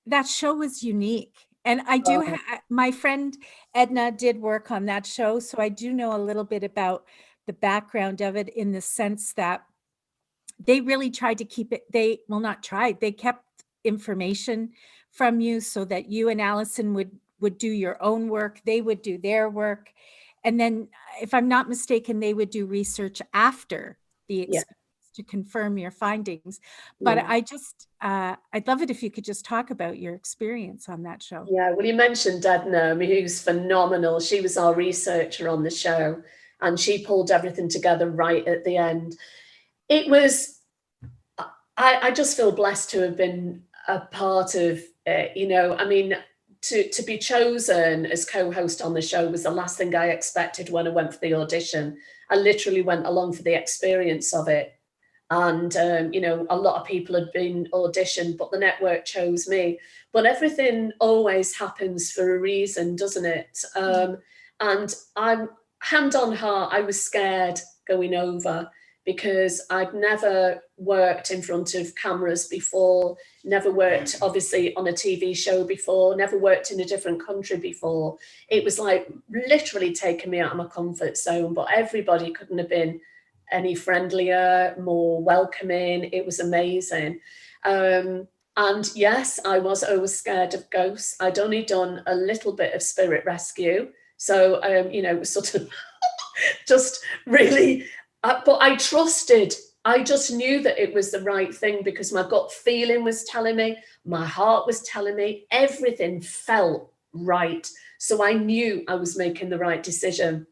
that show was unique. And I do, my friend Edna did work on that show. So I do know a little bit about the background of it, in the sense that they really tried to keep it, they kept information from you so that you and Alison would do your own work, they would do their work. And then, if I'm not mistaken, they would do research after the experience to confirm your findings. But I just, I'd love it if you could just talk about your experience on that show. Yeah, well, you mentioned Edna, who's phenomenal. She was our researcher on the show, and she pulled everything together right at the end. It was, I just feel blessed to have been a part of it, you know. I mean, to be chosen as co-host on the show was the last thing I expected when I went for the audition. I literally went along for the experience of it. And, a lot of people had been auditioned, but the network chose me. But everything always happens for a reason, doesn't it? And I'm hand on heart, I was scared going over because I'd never worked in front of cameras before, never worked obviously on a TV show before, never worked in a different country before. It was like literally taking me out of my comfort zone, but everybody couldn't have been any friendlier, more welcoming. It was amazing. And yes, I was always scared of ghosts. I'd only done a little bit of spirit rescue. So, it was sort of just really, but I trusted. I just knew that it was the right thing because my gut feeling was telling me, my heart was telling me, everything felt right. So I knew I was making the right decision.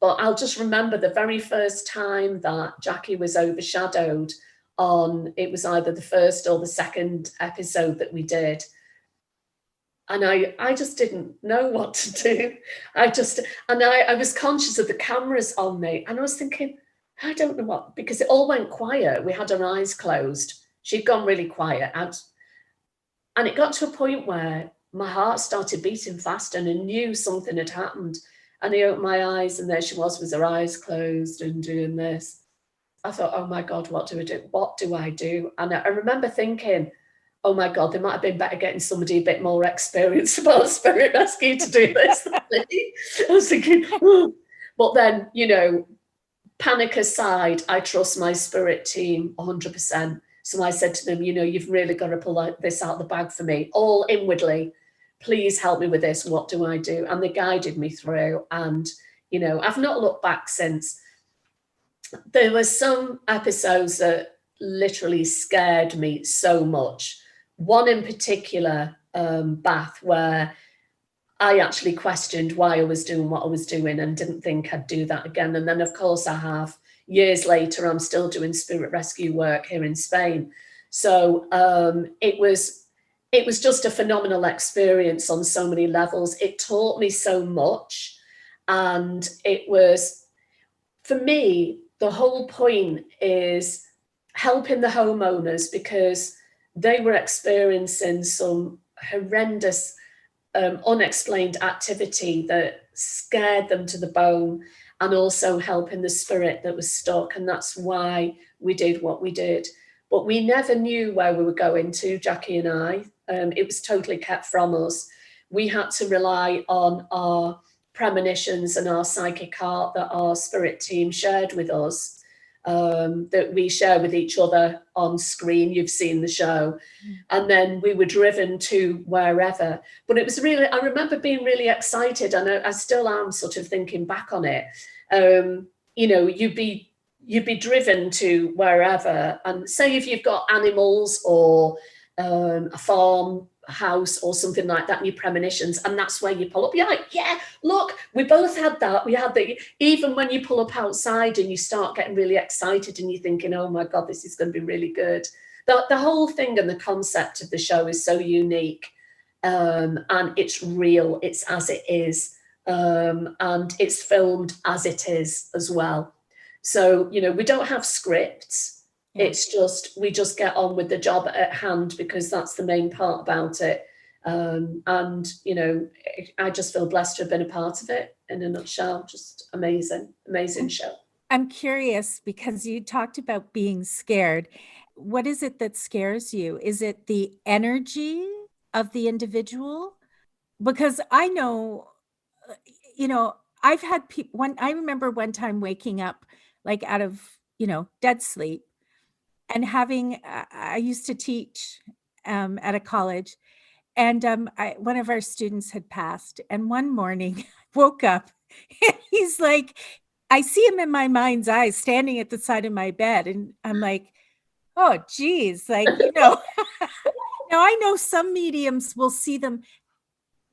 But I'll just remember the very first time that Jackie was overshadowed on, it was either the first or the second episode that we did. And I just didn't know what to do. I was conscious of the cameras on me. And I was thinking, I don't know what, because it all went quiet. We had our eyes closed. She'd gone really quiet. And it got to a point where my heart started beating fast and I knew something had happened. And I opened my eyes and there she was with her eyes closed and doing this. I thought, oh my God, what do I do? What do I do? And I remember thinking, oh my God, they might have been better getting somebody a bit more experienced about spirit rescue to do this. I was thinking, oh. But then, panic aside, I trust my spirit team 100%. So I said to them, you've really got to pull this out of the bag for me, all inwardly. Please help me with this. What do I do? And they guided me through. And, I've not looked back since. There were some episodes that literally scared me so much. One in particular, Bath, where I actually questioned why I was doing what I was doing and didn't think I'd do that again. And then, of course, I have. Years later, I'm still doing spirit rescue work here in Spain. So it was just a phenomenal experience on so many levels. It taught me so much. And it was, for me, the whole point is helping the homeowners because they were experiencing some horrendous, unexplained activity that scared them to the bone, and also helping the spirit that was stuck. And that's why we did what we did. But we never knew where we were going to, Jackie and I. It was totally kept from us. We had to rely on our premonitions and our psychic heart that our spirit team shared with us, that we share with each other on screen. You've seen the show. And then we were driven to wherever. But it was really, I remember being really excited, and I still am sort of thinking back on it. You'd be driven to wherever, and say if you've got animals or a farm house or something like that, and your premonitions, and that's where you pull up, you're like, yeah, look, we both had that. We had that. Even when you pull up outside and you start getting really excited and you're thinking, oh my God, this is going to be really good. The whole thing and the concept of the show is so unique, and it's real. It's as it is, and it's filmed as it is as well. So, we don't have scripts. It's just, we just get on with the job at hand because that's the main part about it. And, I just feel blessed to have been a part of it in a nutshell. Just amazing, amazing show. I'm curious because you talked about being scared. What is it that scares you? Is it the energy of the individual? Because I know, I've had people, I remember one time waking up like out of, dead sleep and having, I used to teach at a college, and one of our students had passed. And one morning I woke up and he's like, I see him in my mind's eye standing at the side of my bed. And I'm like, oh, geez, like, now I know some mediums will see them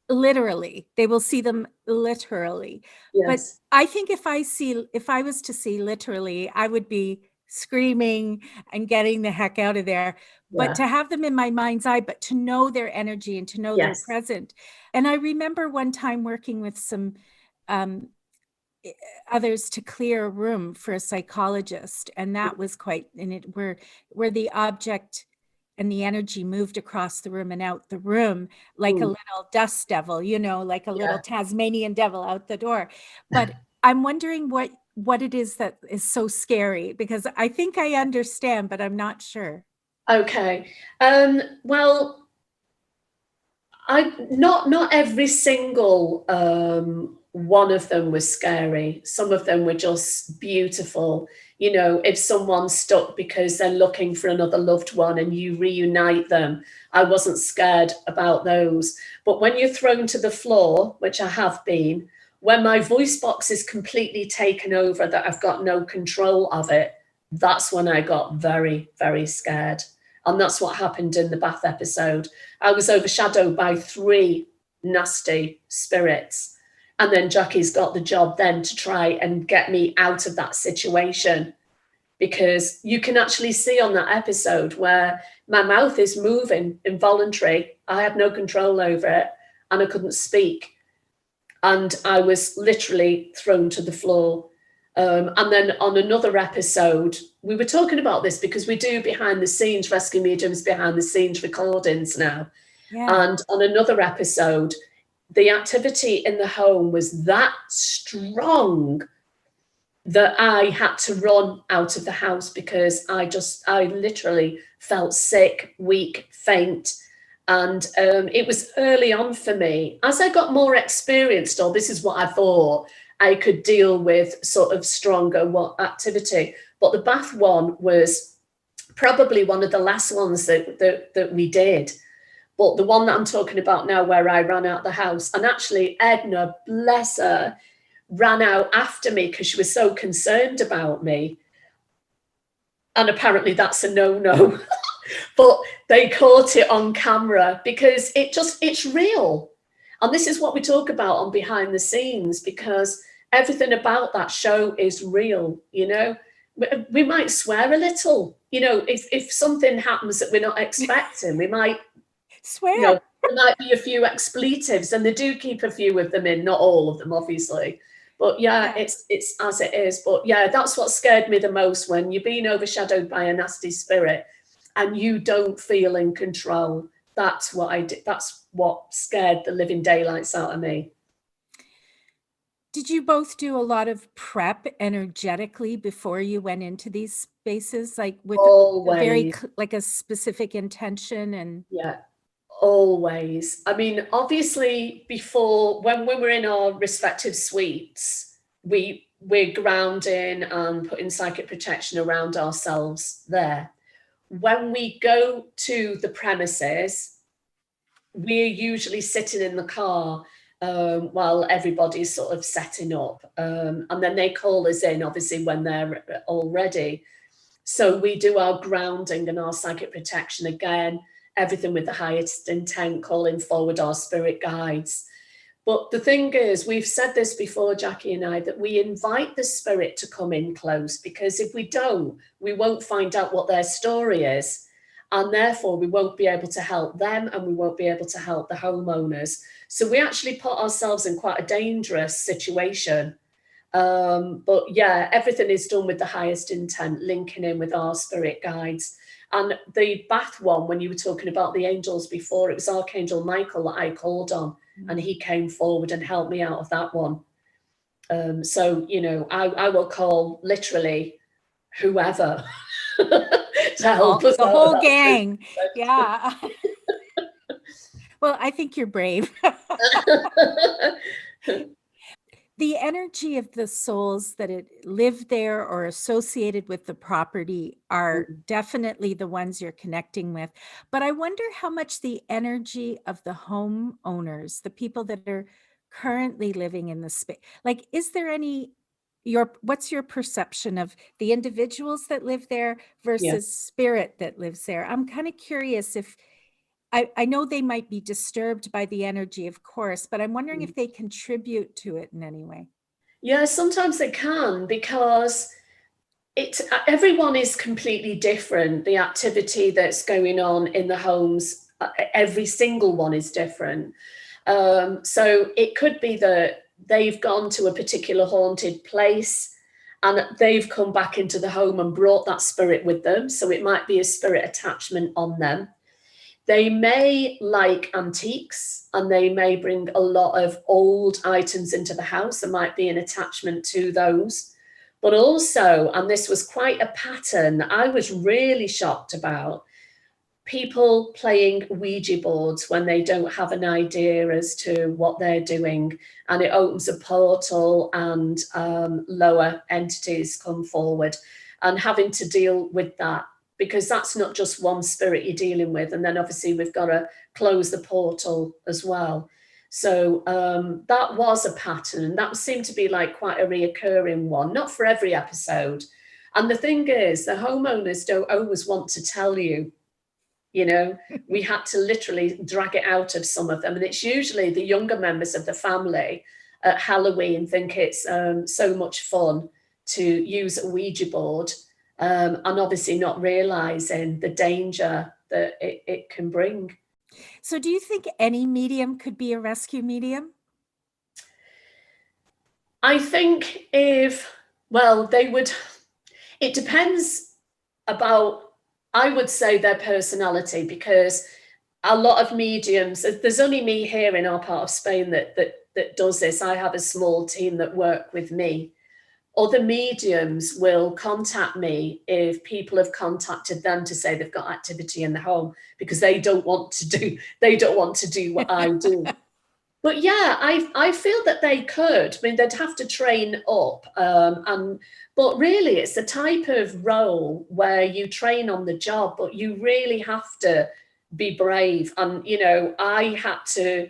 literally. They will see them literally. Yes. But I think if I was to see literally, I would be screaming and getting the heck out of there. Yeah. But to have them in my mind's eye, but to know their energy and to know Yes. they're present. And I remember one time working with some others to clear a room for a psychologist, and that was quite, and it where the object and the energy moved across the room and out the room like a little dust devil, like a little Tasmanian devil out the door. But I'm wondering what it is that is so scary, because I think I understand, but I'm not sure. Okay. Well, not every single one of them was scary. Some of them were just beautiful. If someone's stuck because they're looking for another loved one and you reunite them, I wasn't scared about those. But when you're thrown to the floor, which I have been, when my voice box is completely taken over, that I've got no control of it, that's when I got very, very scared. And that's what happened in the bath episode. I was overshadowed by 3 nasty spirits. And then Jackie's got the job then to try and get me out of that situation, because you can actually see on that episode where my mouth is moving involuntary. I had no control over it and I couldn't speak. And I was literally thrown to the floor. And then on another episode, we were talking about this because we do behind the scenes, Rescue Mediums behind the scenes recordings now. Yeah. And on another episode, the activity in the home was that strong that I had to run out of the house because I literally felt sick, weak, faint. And it was early on for me. As I got more experienced, or this is what I thought, I could deal with sort of stronger activity. But the bath one was probably one of the last ones that we did. But the one that I'm talking about now, where I ran out the house, and actually Edna, bless her, ran out after me because she was so concerned about me. And apparently that's a no-no. But they caught it on camera because it's real. And this is what we talk about on behind the scenes, because everything about that show is real. We might swear a little, if something happens that we're not expecting, we might swear. There might be a few expletives, and they do keep a few of them in, not all of them, obviously. But yeah, it's as it is. But yeah, that's what scared me the most, when you're being overshadowed by a nasty spirit and you don't feel in control. That's what I did. That's what scared the living daylights out of me. Did you both do a lot of prep energetically before you went into these spaces, like with a very like a specific intention? And yeah, always. I mean, obviously, before, when we're in our respective suites, we're grounding and putting psychic protection around ourselves there. When we go to the premises, we're usually sitting in the car while everybody's sort of setting up. And then they call us in, obviously, when they're all ready. So we do our grounding and our psychic protection again, everything with the highest intent, calling forward our spirit guides. But the thing is, we've said this before, Jackie and I, that we invite the spirit to come in close, because if we don't, we won't find out what their story is. And therefore, we won't be able to help them, and we won't be able to help the homeowners. So we actually put ourselves in quite a dangerous situation. But yeah, everything is done with the highest intent, linking in with our spirit guides. And the bath one, when you were talking about the angels before, it was Archangel Michael that I called on, and he came forward and helped me out of that one. So, I will call literally whoever to help us. The whole gang. Yeah. Well, I think you're brave. The energy of the souls that live there or associated with the property are definitely the ones you're connecting with. But I wonder how much the energy of the homeowners, the people that are currently living in the space, like, is there what's your perception of the individuals that live there versus spirit that lives there? I'm kind of curious if, I know they might be disturbed by the energy, of course, but I'm wondering if they contribute to it in any way. Yeah, sometimes they can, because everyone is completely different. The activity that's going on in the homes, every single one is different. So it could be that they've gone to a particular haunted place and they've come back into the home and brought that spirit with them. So it might be a spirit attachment on them. They may like antiques and they may bring a lot of old items into the house. There might be an attachment to those. But also, and this was quite a pattern I was really shocked about, people playing Ouija boards when they don't have an idea as to what they're doing, and it opens a portal and lower entities come forward, and having to deal with that, because that's not just one spirit you're dealing with. And then obviously we've got to close the portal as well. So that was a pattern. That seemed to be like quite a reoccurring one, not for every episode. And the thing is, the homeowners don't always want to tell you. You know, we had to literally drag it out of some of them. And it's usually the younger members of the family at Halloween think it's so much fun to use a Ouija board, and obviously not realizing the danger that it can bring. So do you think any medium could be a rescue medium? I think they would, it depends about, I would say, their personality, because a lot of mediums, there's only me here in our part of Spain that does this. I have a small team that work with me. Other mediums will contact me if people have contacted them to say they've got activity in the home, because they don't want to do what I do. But yeah, I feel that they could. I mean, they'd have to train up, but really, it's the type of role where you train on the job, but you really have to be brave. And, you know, I had to,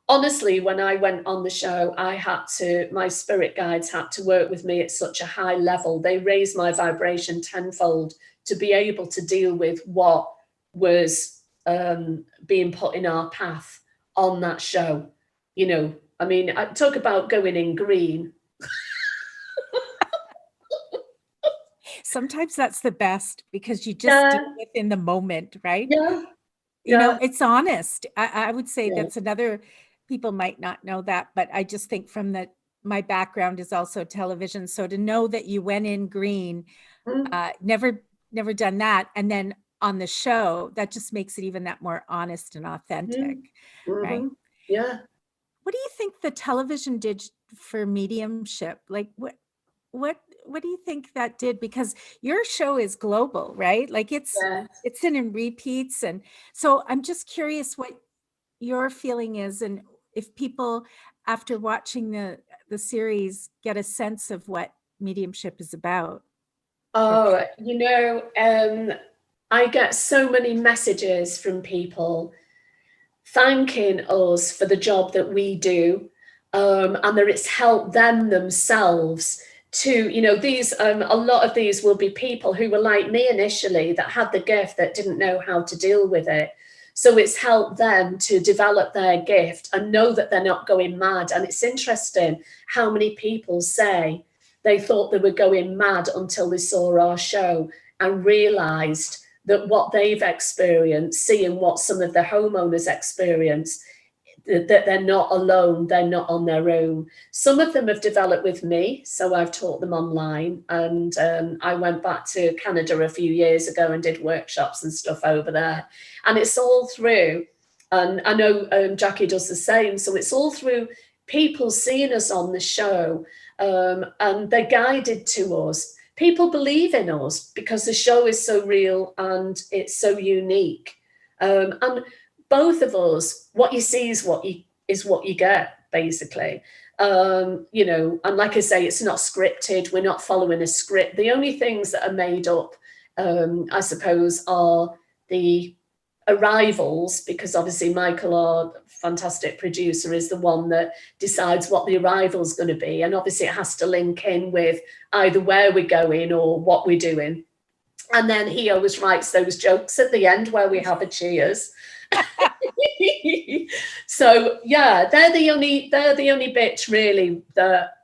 honestly, when I went on the show, my spirit guides had to work with me at such a high level. They raised my vibration tenfold to be able to deal with what was being put in our path on that show. You know, I mean, I talk about going in green. Sometimes that's the best, because you just do it in the moment, right? Yeah. You know, it's honest. I would say Yeah. that's another, people might not know that, but I just think from my background is also television. So to know that you went in green, never done that. And then on the show, that just makes it even that more honest and authentic, right? Yeah. What do you think the television did for mediumship? Like what do you think that did? Because your show is global, right? Like it's in repeats. And so I'm just curious what your feeling is, and if people, after watching the series, get a sense of what mediumship is about. Oh, you know, I get so many messages from people thanking us for the job that we do, and that it's helped them themselves to, you know, these a lot of these will be people who were like me initially, that had the gift that didn't know how to deal with it. So it's helped them to develop their gift and know that they're not going mad. And it's interesting how many people say they thought they were going mad until they saw our show and realized that what they've experienced, seeing what some of the homeowners experience, that they're not alone, they're not on their own. Some of them have developed with me, so I've taught them online, and I went back to Canada a few years ago and did workshops and stuff over there, and it's all through, and I know Jackie does the same, so it's all through people seeing us on the show, and they're guided to us. People believe in us because the show is so real and it's so unique, and both of us, what you see is what you get, basically. You know, and like I say, it's not scripted. We're not following a script. The only things that are made up, I suppose, are the arrivals, because obviously Michael, our fantastic producer, is the one that decides what the arrival is going to be. And obviously it has to link in with either where we're going or what we're doing. And then he always writes those jokes at the end where we have a cheers. So yeah, they're the only bits really that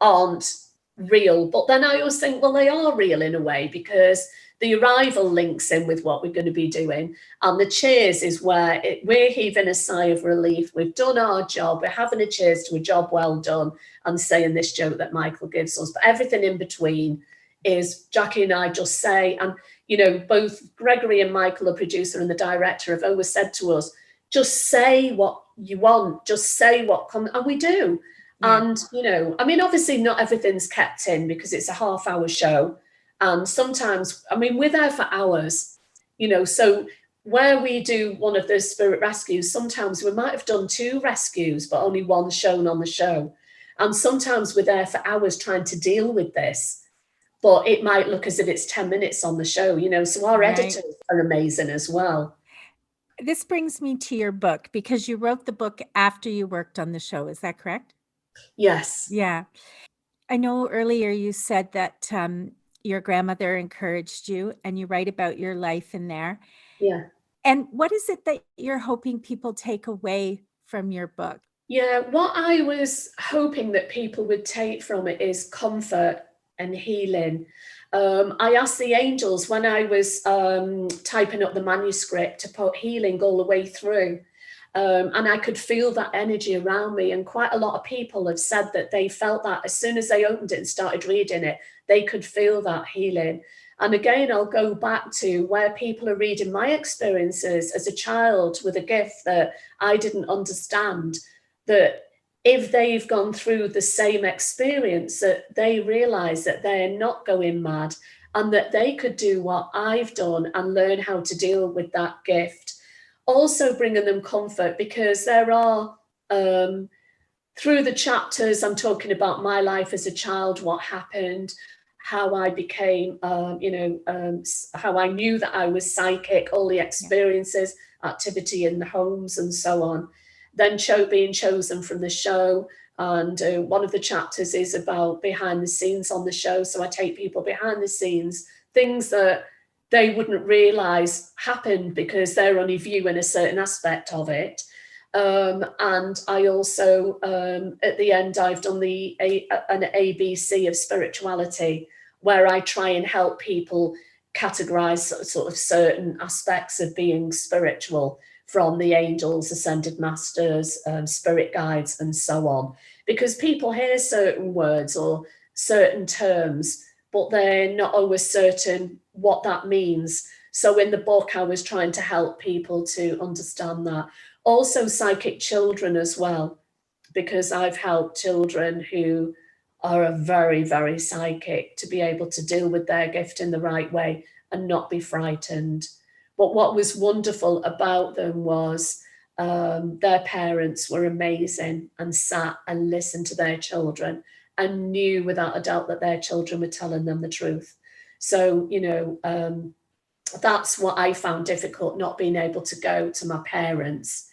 aren't real. But then I always think, well, they are real in a way, because the arrival links in with what we're going to be doing. And the cheers is where we're heaving a sigh of relief. We've done our job. We're having a cheers to a job well done and saying this joke that Michael gives us. But everything in between is Jackie and I just say, and, you know, both Gregory and Michael, the producer and the director, have always said to us, just say what you want, just say what comes, and we do. Yeah. And, you know, I mean, obviously not everything's kept in because it's a half-hour show. And sometimes, I mean, we're there for hours, you know, so where we do one of the spirit rescues, sometimes we might have done 2 rescues, but only 1 shown on the show. And sometimes we're there for hours trying to deal with this, but it might look as if it's 10 minutes on the show, you know, so our editors are amazing as well. This brings me to your book, because you wrote the book after you worked on the show. Is that correct? Yes. Yeah. I know earlier you said that your grandmother encouraged you, and you write about your life in there. Yeah. And what is it that you're hoping people take away from your book? Yeah, what I was hoping that people would take from it is comfort and healing. I asked the angels when I was typing up the manuscript to put healing all the way through. And I could feel that energy around me. And quite a lot of people have said that they felt that as soon as they opened it and started reading it, they could feel that healing. And again, I'll go back to where people are reading my experiences as a child with a gift that I didn't understand, that if they've gone through the same experience, that they realize that they're not going mad and that they could do what I've done and learn how to deal with that gift. Also bringing them comfort, because there are, through the chapters, I'm talking about my life as a child, what happened, how I became, how I knew that I was psychic, all the experiences, activity in the homes and so on. Then being chosen from the show. And one of the chapters is about behind the scenes on the show. So I take people behind the scenes, things that they wouldn't realize happened because they're only viewing a certain aspect of it. And I also, at the end, I've done an ABC of spirituality, where I try and help people categorize sort of certain aspects of being spiritual, from the angels, ascended masters, spirit guides, and so on. Because people hear certain words or certain terms, but they're not always certain what that means. So in the book, I was trying to help people to understand that. Also psychic children as well, because I've helped children who are very, very psychic to be able to deal with their gift in the right way and not be frightened. But what was wonderful about them was their parents were amazing and sat and listened to their children and knew without a doubt that their children were telling them the truth. So, you know, that's what I found difficult, not being able to go to my parents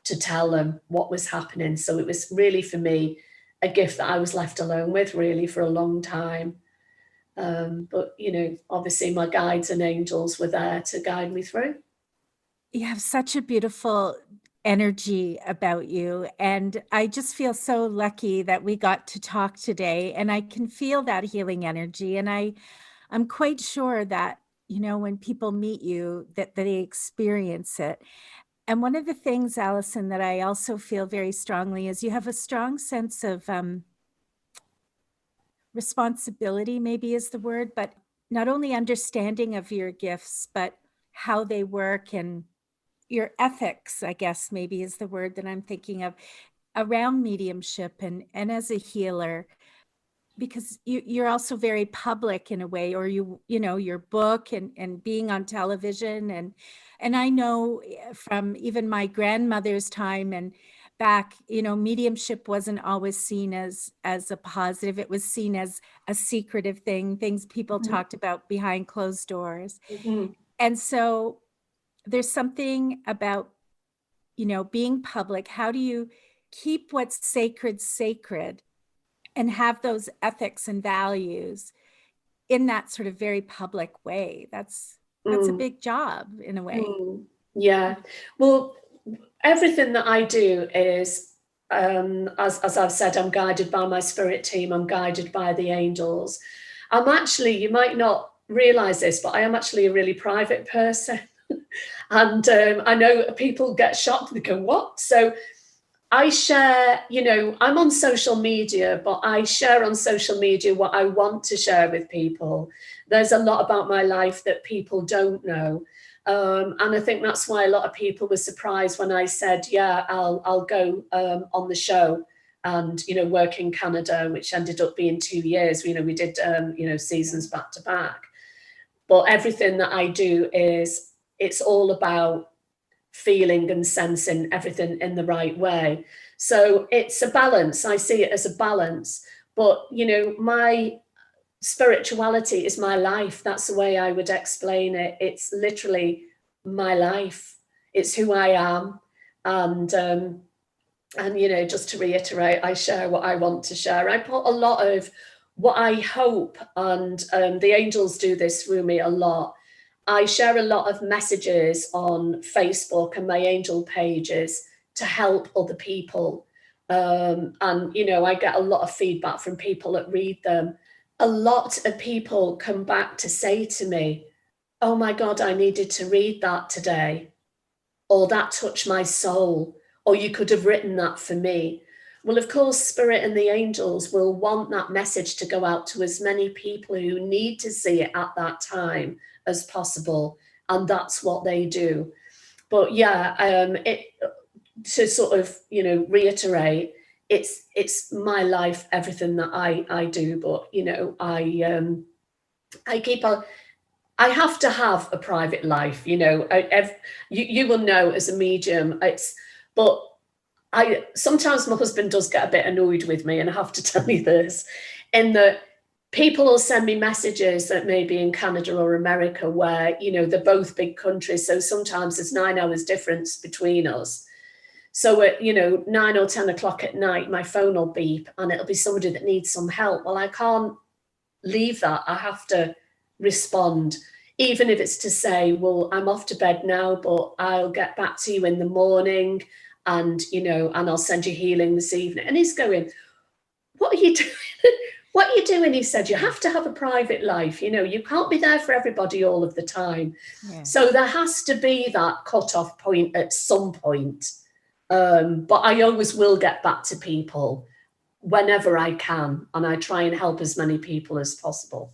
to tell them what was happening. So it was really, for me, a gift that I was left alone with really for a long time. But, you know, obviously my guides and angels were there to guide me through. You have such a beautiful energy about you. And I just feel so lucky that we got to talk today. And I can feel that healing energy. And I'm quite sure that, you know, when people meet you, that they experience it. And one of the things, Alison, that I also feel very strongly is you have a strong sense of responsibility, maybe is the word, but not only understanding of your gifts, but how they work, and your ethics, I guess maybe is the word that I'm thinking of, around mediumship and as a healer, because you're also very public in a way, or you know, your book and being on television. And I know from even my grandmother's time and back, you know, mediumship wasn't always seen as a positive. It was seen as a secretive thing, things people talked about behind closed doors. And so there's something about, you know, being public. How do you keep what's sacred sacred and have those ethics and values in that sort of very public way? That's a big job in a way. Yeah. Well, everything that I do is, as I've said, I'm guided by my spirit team. I'm guided by the angels. I'm actually, you might not realize this, but I am actually a really private person. And I know people get shocked and they go, what? So I share, I'm on social media, but I share on social media what I want to share with people. There's a lot about my life that people don't know. And I think that's why a lot of people were surprised when I said, yeah, I'll go on the show and, work in Canada, which ended up being 2 years. We did, seasons back to back. But everything that I do it's all about feeling and sensing everything in the right way. So it's a balance. I see it as a balance. But, my spirituality is my life. That's the way I would explain it. It's literally my life. It's who I am. And just to reiterate, I share what I want to share. I put a lot of what I hope, and the angels do this through me a lot. I share a lot of messages on Facebook and my angel pages to help other people. And, I get a lot of feedback from people that read them. A lot of people come back to say to me, oh my God, I needed to read that today. Or that touched my soul. Or you could have written that for me. Well, of course, Spirit and the angels will want that message to go out to as many people who need to see it at that time as possible, and that's what they do. But yeah, to sort of reiterate, it's my life, everything that I do. But I have to have a private life. You will know as a medium. But sometimes my husband does get a bit annoyed with me, and I have to tell you this, in that people will send me messages that may be in Canada or America where, they're both big countries. So sometimes there's 9 hours difference between us. So at, 9 or 10 o'clock at night, my phone will beep and it'll be somebody that needs some help. Well, I can't leave that. I have to respond, even if it's to say, well, I'm off to bed now, but I'll get back to you in the morning, and, and I'll send you healing this evening. And he's going, what are you doing? What are you doing? He said, you have to have a private life. You can't be there for everybody all of the time. Yeah. So there has to be that cutoff point at some point. But I always will get back to people whenever I can. And I try and help as many people as possible.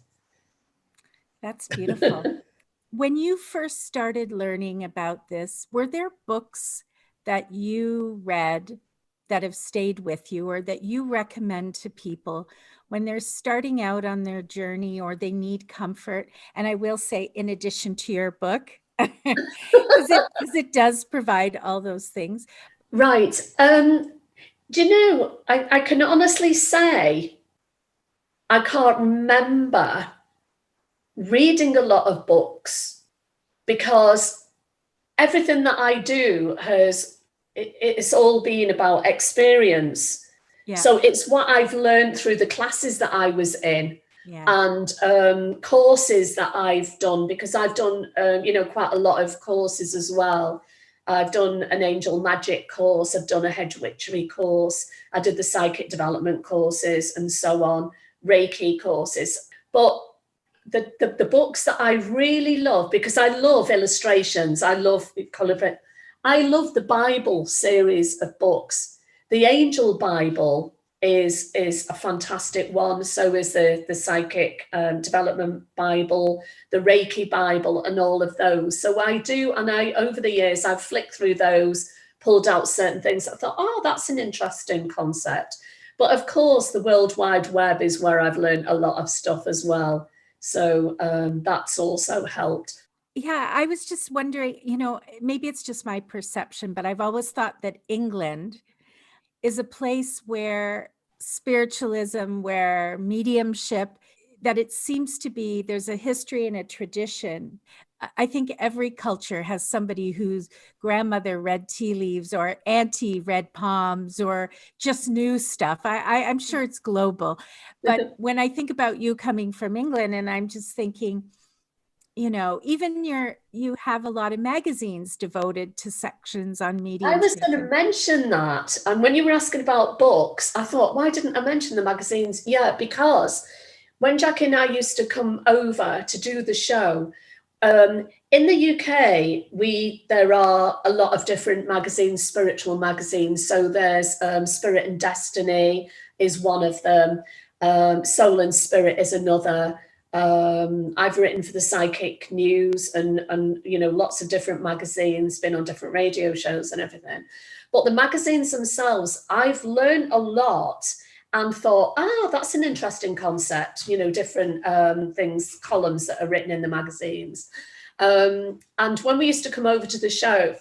That's beautiful. When you first started learning about this, were there books that you read that have stayed with you, or that you recommend to people when they're starting out on their journey or they need comfort? And I will say, in addition to your book, because it does provide all those things. Right. Do you know, I can honestly say I can't remember reading a lot of books, because everything that I do it's all been about experience. Yeah. So it's what I've learned through the classes that I was in, and courses that I've done, because I've done, quite a lot of courses as well. I've done an angel magic course. I've done a hedge witchery course. I did the psychic development courses and so on, Reiki courses. But the books that I really love, because I love illustrations, I love color. I love the Bible series of books. The Angel Bible is a fantastic one. So is the Psychic Development Bible, the Reiki Bible, and all of those. So I do, and over the years, I've flicked through those, pulled out certain things. I thought, oh, that's an interesting concept. But of course, the World Wide Web is where I've learned a lot of stuff as well. So that's also helped. Yeah, I was just wondering, maybe it's just my perception, but I've always thought that England is a place where spiritualism, where mediumship, that it seems to be, there's a history and a tradition. I think every culture has somebody whose grandmother read tea leaves, or auntie read palms, or just knew stuff. I'm sure it's global. But when I think about you coming from England, and I'm just thinking, even you have a lot of magazines devoted to sections on mediumship. I was going to mention that. And when you were asking about books, I thought, why didn't I mention the magazines? Yeah, because when Jackie and I used to come over to do the show, in the UK, there are a lot of different magazines, spiritual magazines. So there's Spirit and Destiny is one of them. Soul and Spirit is another. I've written for the Psychic News and lots of different magazines, been on different radio shows and everything. But the magazines themselves, I've learned a lot and thought, that's an interesting concept, different things, columns that are written in the magazines. And when we used to come over to the show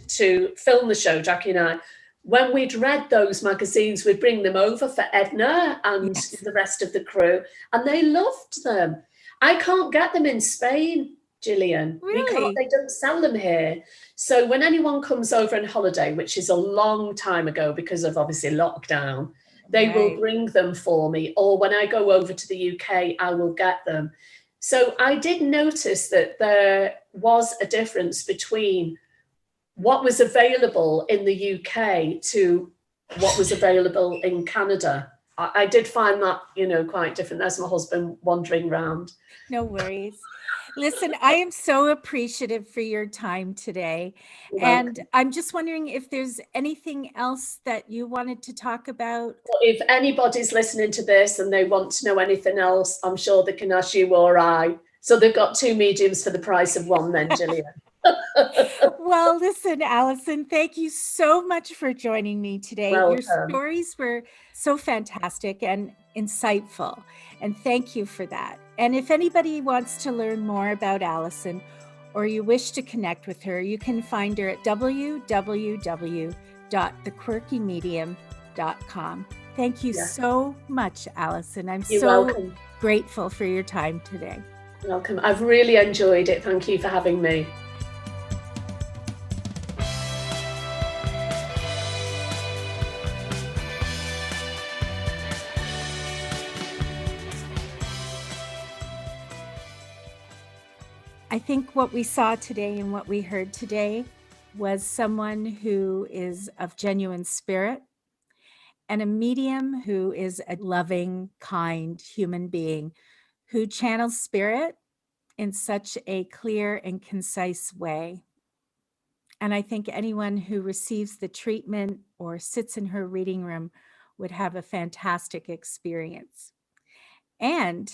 to film the show, Jackie and I, when we'd read those magazines, we'd bring them over for Edna and the rest of the crew, and they loved them. I can't get them in Spain, Gillian. Really? They don't sell them here. So when anyone comes over on holiday, which is a long time ago because of obviously lockdown, they will bring them for me. Or when I go over to the UK, I will get them. So I did notice that there was a difference between what was available in the UK to what was available in Canada. I did find that, quite different. There's my husband wandering around. No worries. Listen, I am so appreciative for your time today. And I'm just wondering if there's anything else that you wanted to talk about. If anybody's listening to this and they want to know anything else, I'm sure they can ask you or I. So they've got two mediums for the price of one then, Gillian. Well, listen, Alison, thank you so much for joining me today. Welcome. Your stories were so fantastic and insightful, and thank you for that. And if anybody wants to learn more about Alison or you wish to connect with her, you can find her at www.thequirkymedium.com. Thank you so much, Alison. I'm You're so welcome. Grateful for your time today. Welcome. I've really enjoyed it. Thank you for having me. I think what we saw today and what we heard today was someone who is of genuine spirit and a medium who is a loving, kind human being who channels spirit in such a clear and concise way. And I think anyone who receives the treatment or sits in her reading room would have a fantastic experience. And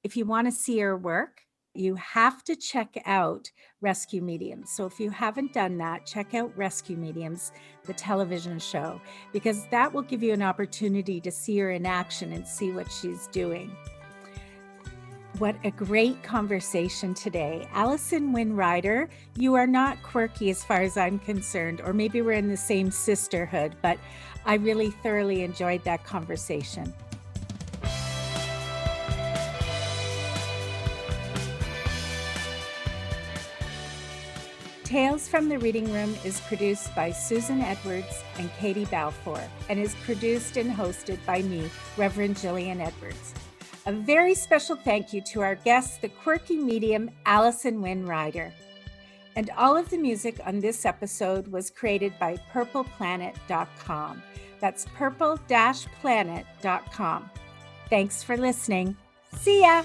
if you want to see her work, you have to check out Rescue Mediums. So if you haven't done that, check out Rescue Mediums, the television show, because that will give you an opportunity to see her in action and see what she's doing. What a great conversation today. Alison Wynne-Ryder, you are not quirky as far as I'm concerned, or maybe we're in the same sisterhood, but I really thoroughly enjoyed that conversation. Tales from the Reading Room is produced by Susan Edwards and Katie Balfour and is produced and hosted by me, Reverend Jillian Edwards. A very special thank you to our guest, the quirky medium, Alison Wynne-Ryder. And all of the music on this episode was created by purpleplanet.com. That's purple-planet.com. Thanks for listening. See ya!